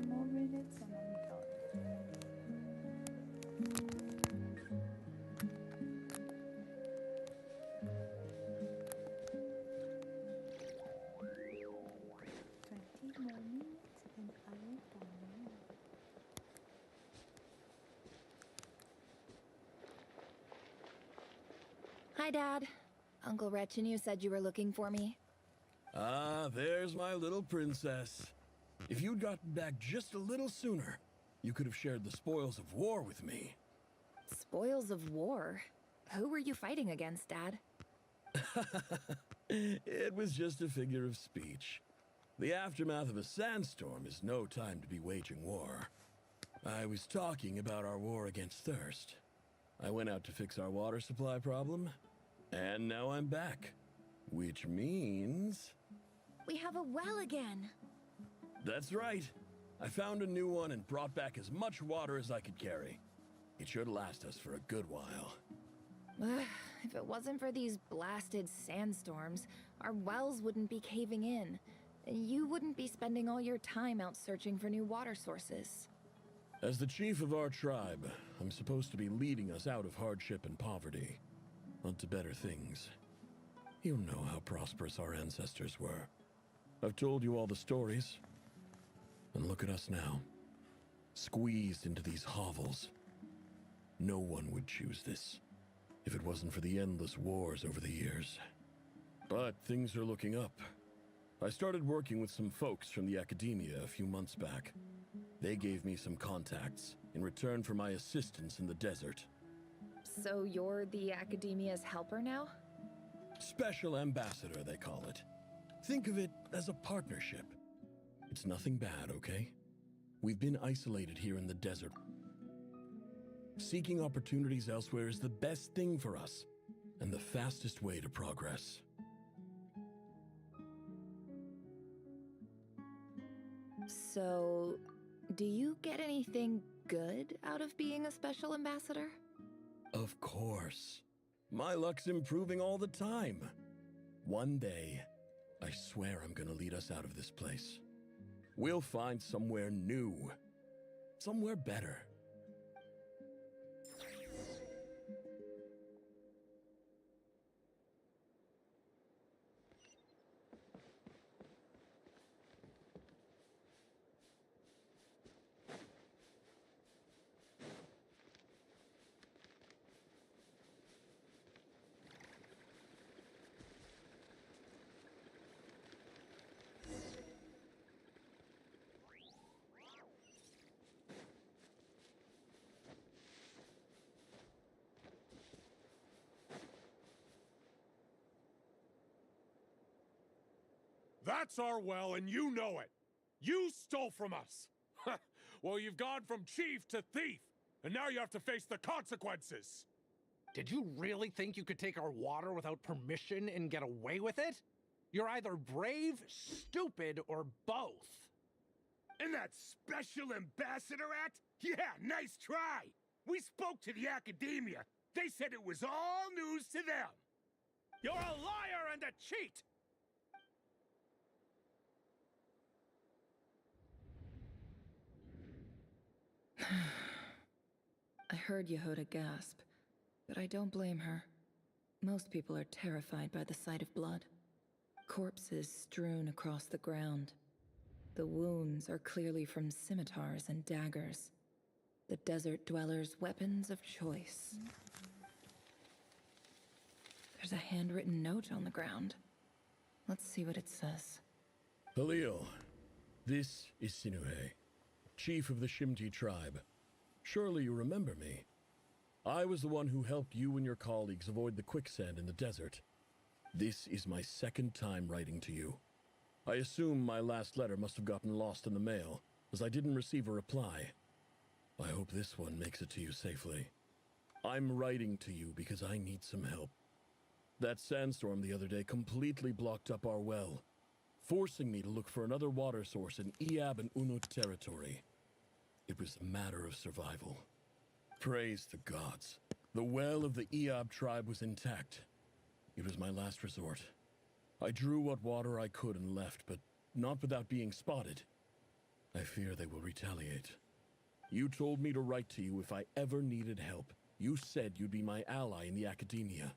More minutes and I'm done.
Hi, Dad. Uncle Retinue said you were looking for me.
Ah, there's my little princess. If you'd gotten back just a little sooner, you could have shared the spoils of war with me.
Spoils of war? Who were you fighting against, Dad?
It was just a figure of speech. The aftermath of a sandstorm is no time to be waging war. I was talking about our war against thirst. I went out to fix our water supply problem, and now I'm back. Which means...
We have a well again!
That's right. I found a new one and brought back as much water as I could carry. It should last us for a good while.
If it wasn't for these blasted sandstorms, our wells wouldn't be caving in. You wouldn't be spending all your time out searching for new water sources.
As the chief of our tribe, I'm supposed to be leading us out of hardship and poverty, onto better things. You know how prosperous our ancestors were. I've told you all the stories. And look at us now. Squeezed into these hovels. No one would choose this, if it wasn't for the endless wars over the years. But things are looking up. I started working with some folks from the academia a few months back. They gave me some contacts in return for my assistance in the desert.
So you're the academia's helper now?
Special ambassador, they call it. Think of it as a partnership. It's nothing bad, okay? We've been isolated here in the desert. Seeking opportunities elsewhere is the best thing for us, and the fastest way to progress.
So, do you get anything good out of being a special ambassador?
Of course. My luck's improving all the time. One day, I swear I'm gonna lead us out of this place. We'll find somewhere new. Somewhere better.
That's our well, and you know it. You stole from us. Well, you've gone from chief to thief, and now you have to face the consequences.
Did you really think you could take our water without permission and get away with it? You're either brave, stupid, or both.
And that special ambassador act? Yeah, nice try. We spoke to the academia. They said it was all news to them.
You're a liar and a cheat!
I heard Yehuda gasp, but I don't blame her. Most people are terrified by the sight of blood. Corpses strewn across the ground. The wounds are clearly from scimitars and daggers. The desert dwellers' weapons of choice. There's a handwritten note on the ground. Let's see what it says.
Halil, this is Sinuhe, chief of the Shimti tribe. Surely you remember me. I was the one who helped you and your colleagues avoid the quicksand in the desert. This is my second time writing to you. I assume my last letter must have gotten lost in the mail, as I didn't receive a reply. I hope this one makes it to you safely. I'm writing to you because I need some help. That sandstorm the other day completely blocked up our well, forcing me to look for another water source in Iab and Unut territory. It was a matter of survival. Praise the gods. The well of the Iab tribe was intact. It was my last resort. I drew what water I could and left, but not without being spotted. I fear they will retaliate. You told me to write to you if I ever needed help. You said you'd be my ally in the academia.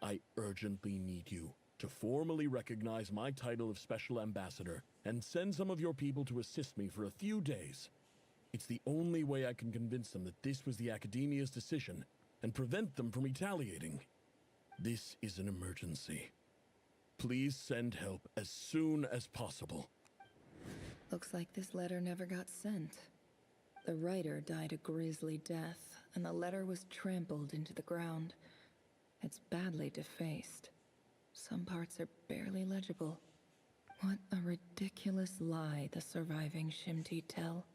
I urgently need you to formally recognize my title of Special Ambassador and send some of your people to assist me for a few days. It's the only way I can convince them that this was the academia's decision and prevent them from retaliating. This is an emergency. Please send help as soon as possible.
Looks like this letter never got sent. The writer died a grisly death, and the letter was trampled into the ground. It's badly defaced. Some parts are barely legible. What a ridiculous lie the surviving Shimti tell.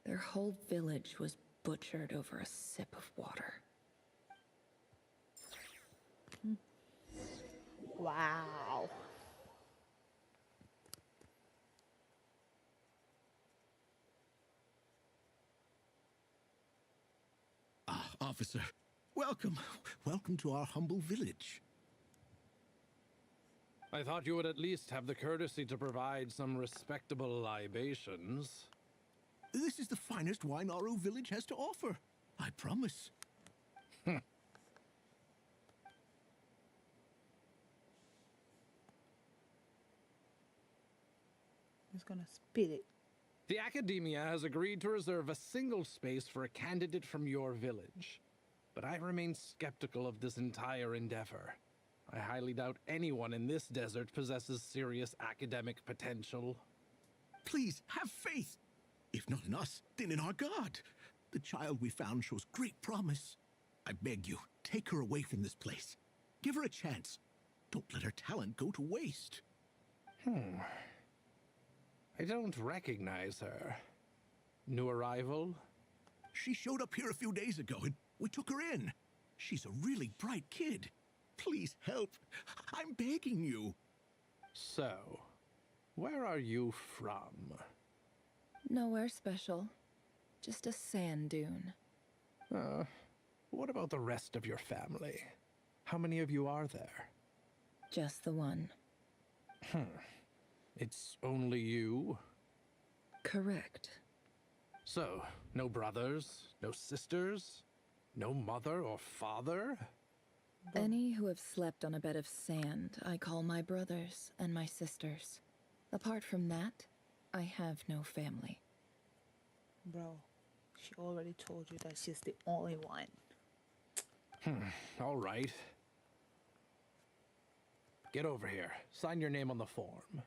Their whole village was butchered over a sip of water.
Wow.
Ah, officer. Welcome. Welcome to our humble village.
I thought you would at least have the courtesy to provide some respectable libations.
This is the finest wine Aru village has to offer. I promise.
just gonna spit it.
The Academia has agreed to reserve a single space for a candidate from your village. But I remain skeptical of this entire endeavor. I highly doubt anyone in this desert possesses serious academic potential.
Please, have faith. If not in us, then in our god. The child we found shows great promise. I beg you, take her away from this place. Give her a chance. Don't let her talent go to waste.
I don't recognize her. New arrival?
She showed up here a few days ago and we took her in. She's a really bright kid. Please help. I'm begging you.
So, where are you from?
Nowhere special. Just a sand dune.
What about the rest of your family? How many of you are there?
Just the one.
It's only you?
Correct.
So, no brothers, no sisters, no mother or father?
Any who have slept on a bed of sand, I call my brothers and my sisters. Apart from that, I have no family.
Bro, she already told you that she's the only one.
All right. Get over here. Sign your name on the form.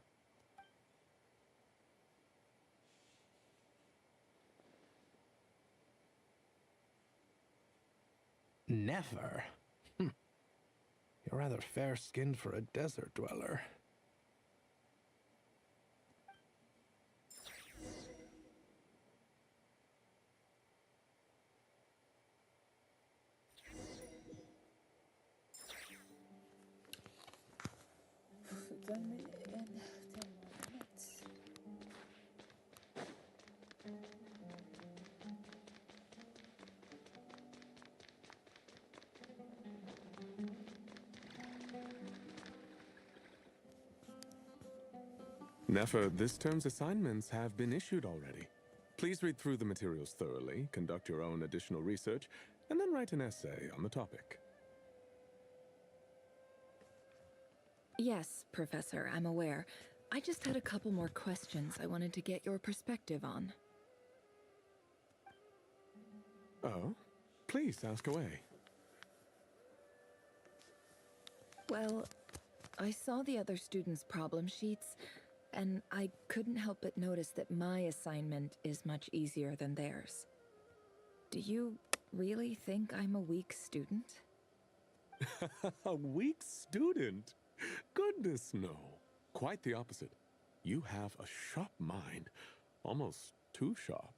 Never? You're rather fair-skinned for a desert dweller.
Nefer, this term's assignments have been issued already. Please read through the materials thoroughly, conduct your own additional research, and then write an essay on the topic.
Yes, Professor, I'm aware. I just had a couple more questions I wanted to get your perspective on.
Oh? Please, ask away.
Well, I saw the other students' problem sheets, and I couldn't help but notice that my assignment is much easier than theirs. Do you really think I'm a weak student?
A weak student? Goodness, no. Quite the opposite. You have a sharp mind. Almost too sharp.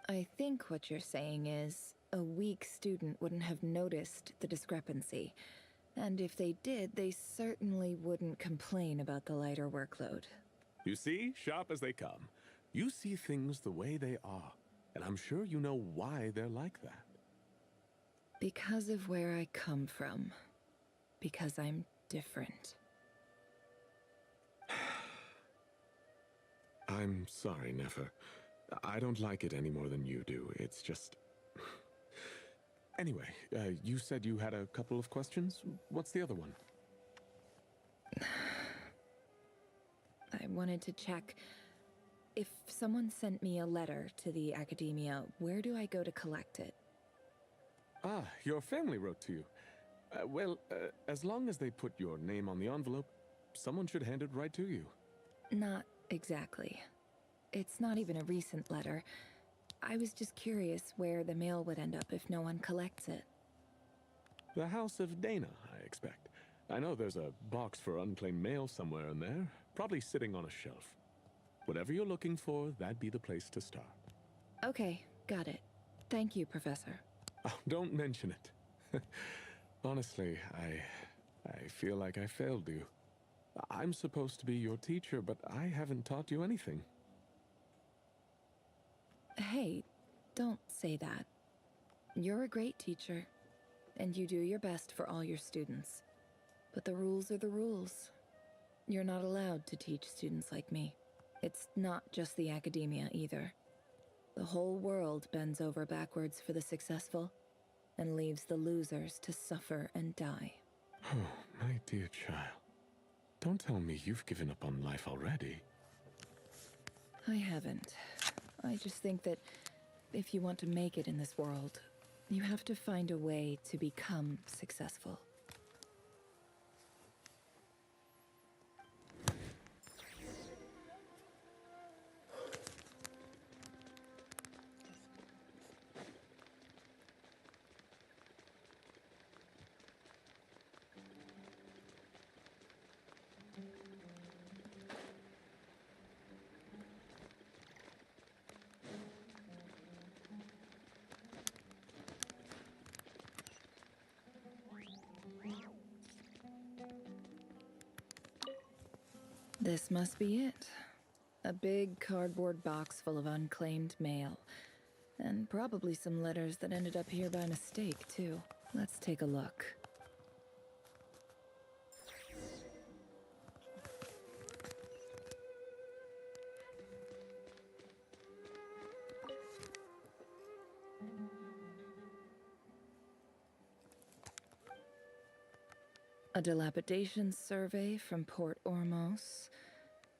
I think what you're saying is, a weak student wouldn't have noticed the discrepancy. And if they did, they certainly wouldn't complain about the lighter workload.
You see, sharp as they come. You see things the way they are, and I'm sure you know why they're like that.
Because of where I come from. Because I'm different.
I'm sorry, Nefer. I don't like it any more than you do. It's just... Anyway, you said you had a couple of questions. What's the other one?
I wanted to check. If someone sent me a letter to the Academia, where do I go to collect it?
Ah, your family wrote to you. Well, as long as they put your name on the envelope, someone should hand it right to you.
Not exactly. It's not even a recent letter. I was just curious where the mail would end up if no one collects it.
The House of Dana, I expect. I know there's a box for unclaimed mail somewhere in there, probably sitting on a shelf. Whatever you're looking for, that'd be the place to start.
Okay, got it. Thank you, Professor.
Oh, don't mention it. Honestly, I feel like I failed you. I'm supposed to be your teacher, but I haven't taught you anything.
Hey, don't say that. You're a great teacher, and you do your best for all your students. But the rules are the rules. You're not allowed to teach students like me. It's not just the Academia either. The whole world bends over backwards for the successful, and leaves the losers to suffer and die.
Oh, my dear child. Don't tell me you've given up on life already.
I haven't. I just think that if you want to make it in this world, you have to find a way to become successful. This must be it. A big cardboard box full of unclaimed mail. And probably some letters that ended up here by mistake, too. Let's take a look. A dilapidation survey from Port Ormos.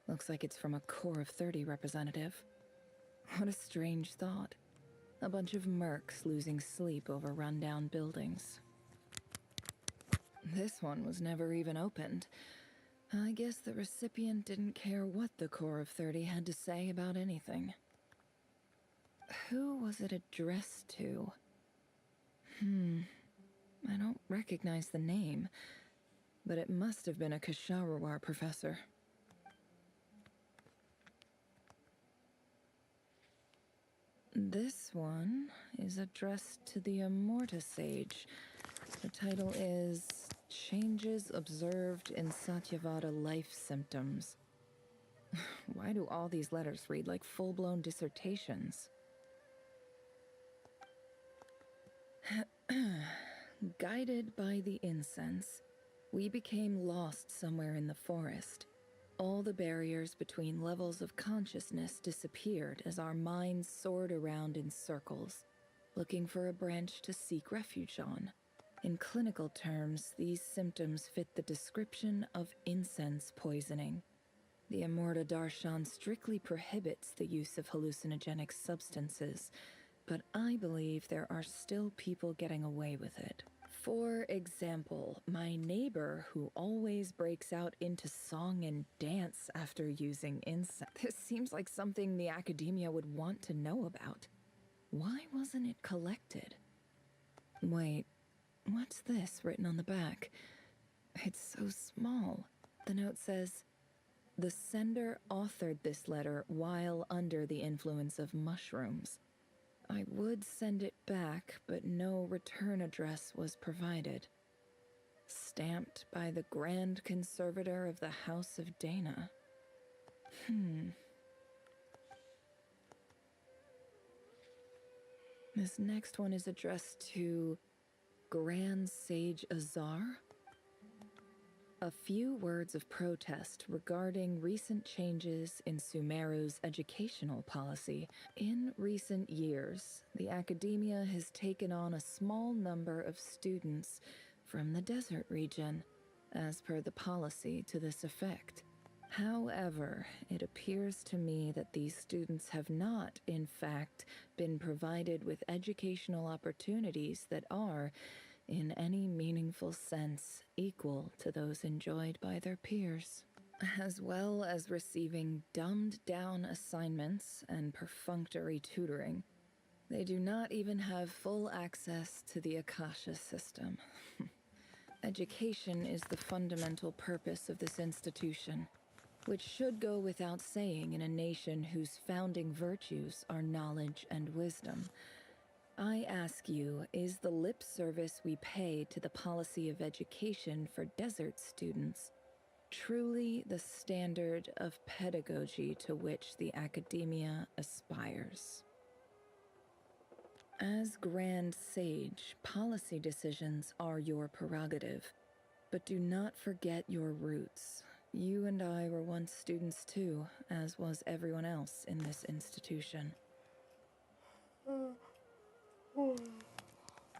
Looks like it's from a Core of 30 representative. What a strange thought. A bunch of mercs losing sleep over rundown buildings. This one was never even opened. I guess the recipient didn't care what the Core of 30 had to say about anything. Who was it addressed to? I don't recognize the name, but it must have been a Kasharawar professor. This one is addressed to the Immorta Sage. The title is Changes Observed in Satyavada Life Symptoms. Why do all these letters read like full-blown dissertations? Guided by the incense, we became lost somewhere in the forest. All the barriers between levels of consciousness disappeared as our minds soared around in circles, looking for a branch to seek refuge on. In clinical terms, these symptoms fit the description of incense poisoning. The Immorta Darshan strictly prohibits the use of hallucinogenic substances, but I believe there are still people getting away with it. For example, my neighbor who always breaks out into song and dance after using incense. This seems like something the academia would want to know about. Why wasn't it collected? Wait, what's this written on the back? It's so small. The note says, "The sender authored this letter while under the influence of mushrooms. I would send it back, but no return address was provided. Stamped by the Grand Conservator of the House of Dana." This next one is addressed to Grand Sage Azar. A few words of protest regarding recent changes in Sumeru's educational policy. In recent years, the academia has taken on a small number of students from the desert region, as per the policy to this effect. However, it appears to me that these students have not, in fact, been provided with educational opportunities that are, in any meaningful sense, equal to those enjoyed by their peers, as well as receiving dumbed-down assignments and perfunctory tutoring. They do not even have full access to the Akasha system. Education is the fundamental purpose of this institution, which should go without saying in a nation whose founding virtues are knowledge and wisdom. I ask you, is the lip service we pay to the policy of education for desert students truly the standard of pedagogy to which the academia aspires? As Grand Sage, policy decisions are your prerogative, but do not forget your roots. You and I were once students too, as was everyone else in this institution.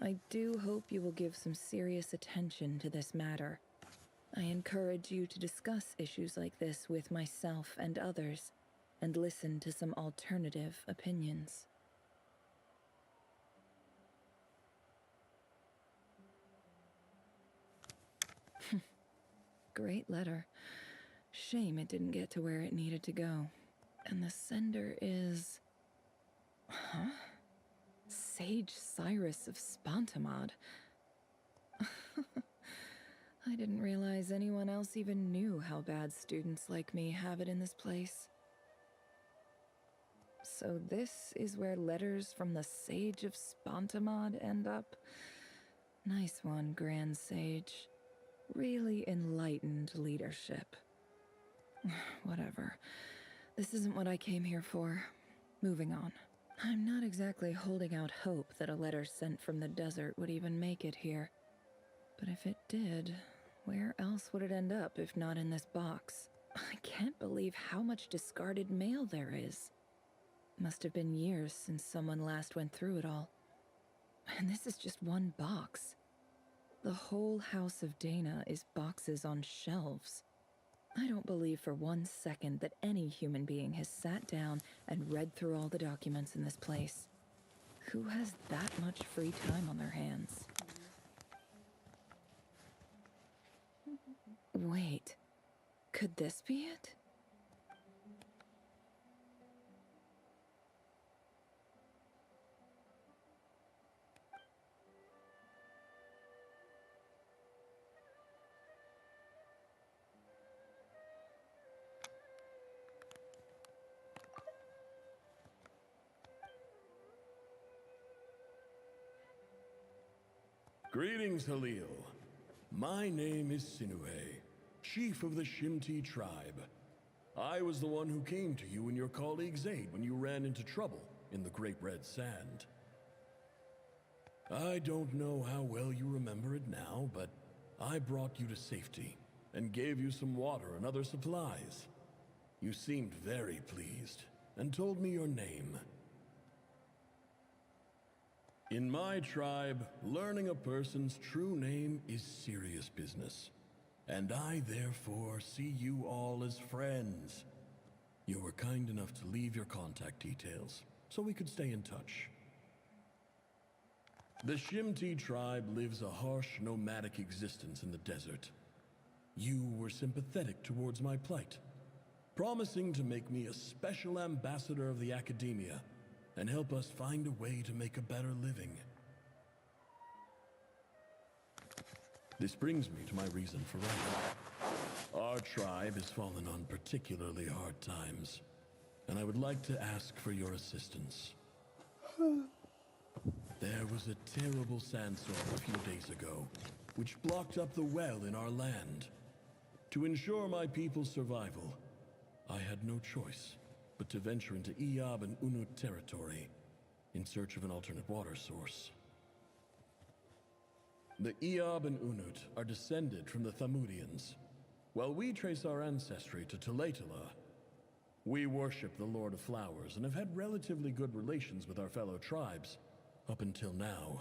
I do hope you will give some serious attention to this matter. I encourage you to discuss issues like this with myself and others, and listen to some alternative opinions. Great letter. Shame it didn't get to where it needed to go. And the sender is... Huh? Sage Cyrus of Spontamod. I didn't realize anyone else even knew how bad students like me have it in this place. So this is where letters from the Sage of Spontamod end up? Nice one, Grand Sage. Really enlightened leadership. Whatever. This isn't what I came here for. Moving on. I'm not exactly holding out hope that a letter sent from the desert would even make it here. But if it did, where else would it end up if not in this box? I can't believe how much discarded mail there is. Must have been years since someone last went through it all. And this is just one box. The whole House of Dana is boxes on shelves. I don't believe for 1 second that any human being has sat down and read through all the documents in this place. Who has that much free time on their hands? Wait, could this be it?
Greetings, Halil. My name is Sinue, chief of the Shimti tribe. I was the one who came to you and your colleague's aid when you ran into trouble in the Great Red Sand. I don't know how well you remember it now, but I brought you to safety and gave you some water and other supplies. You seemed very pleased and told me your name. In my tribe, learning a person's true name is serious business, and I therefore see you all as friends. You were kind enough to leave your contact details, so we could stay in touch. The Shimti tribe lives a harsh, nomadic existence in the desert. You were sympathetic towards my plight, promising to make me a special ambassador of the academia and help us find a way to make a better living. This brings me to my reason for writing. Our tribe has fallen on particularly hard times, and I would like to ask for your assistance. There was a terrible sandstorm a few days ago, which blocked up the well in our land. To ensure my people's survival, I had no choice but to venture into Iyab and Unut territory in search of an alternate water source. The Iyab and Unut are descended from the Thamudians, while we trace our ancestry to Tulatala. We worship the Lord of Flowers and have had relatively good relations with our fellow tribes up until now.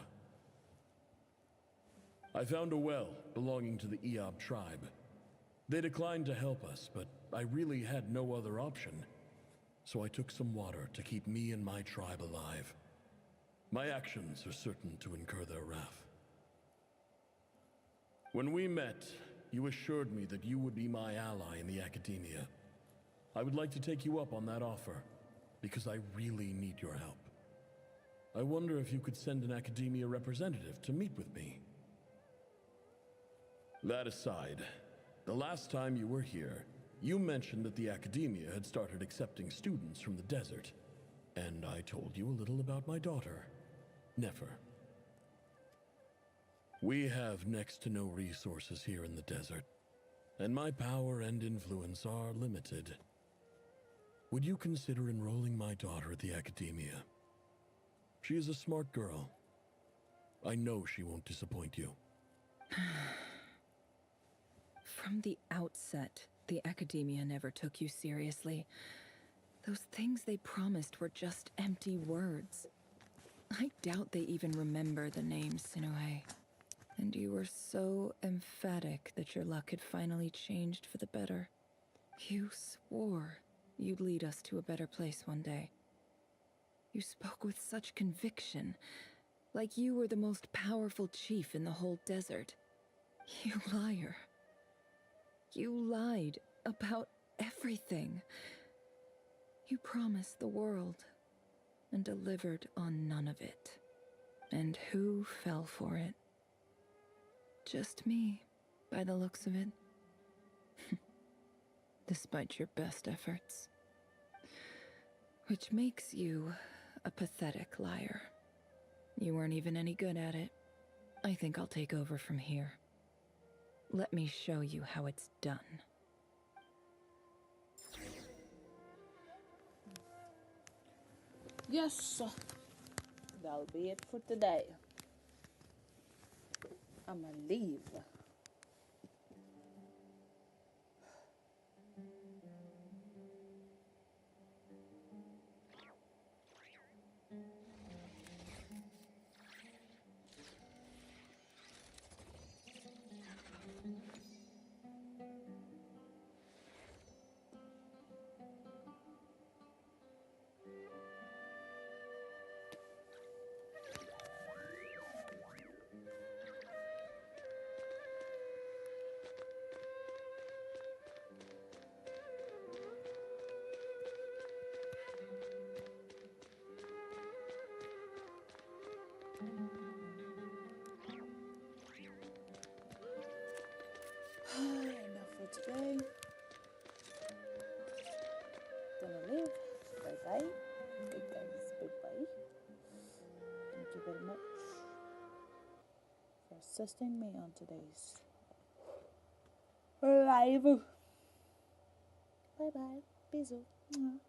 I found a well belonging to the Iyab tribe. They declined to help us, but I really had no other option. So I took some water to keep me and my tribe alive. My actions are certain to incur their wrath. When we met, you assured me that you would be my ally in the academia. I would like to take you up on that offer, because I really need your help. I wonder if you could send an academia representative to meet with me. That aside, the last time you were here, you mentioned that the academia had started accepting students from the desert, and I told you a little about my daughter, Nefer. We have next to no resources here in the desert, and my power and influence are limited. Would you consider enrolling my daughter at the academia? She is a smart girl. I know she won't disappoint you.
From the outset, the academia never took you seriously. Those things they promised were just empty words. I doubt they even remember the name Sinue. And you were so emphatic that your luck had finally changed for the better. You swore you'd lead us to a better place one day. You spoke with such conviction, like you were the most powerful chief in the whole desert. You liar. You lied about everything. You promised the world and delivered on none of it. And who fell for it? Just me, by the looks of it. Despite your best efforts. Which makes you a pathetic liar. You weren't even any good at it. I think I'll take over from here. Let me show you how it's done.
Yes, that'll be it for today. I'ma leave. Enough for today. Gonna leave. Bye bye. Okay, guys. Bye bye. Thank you very much for assisting me on today's live. Bye bye. Bisous. Mwah.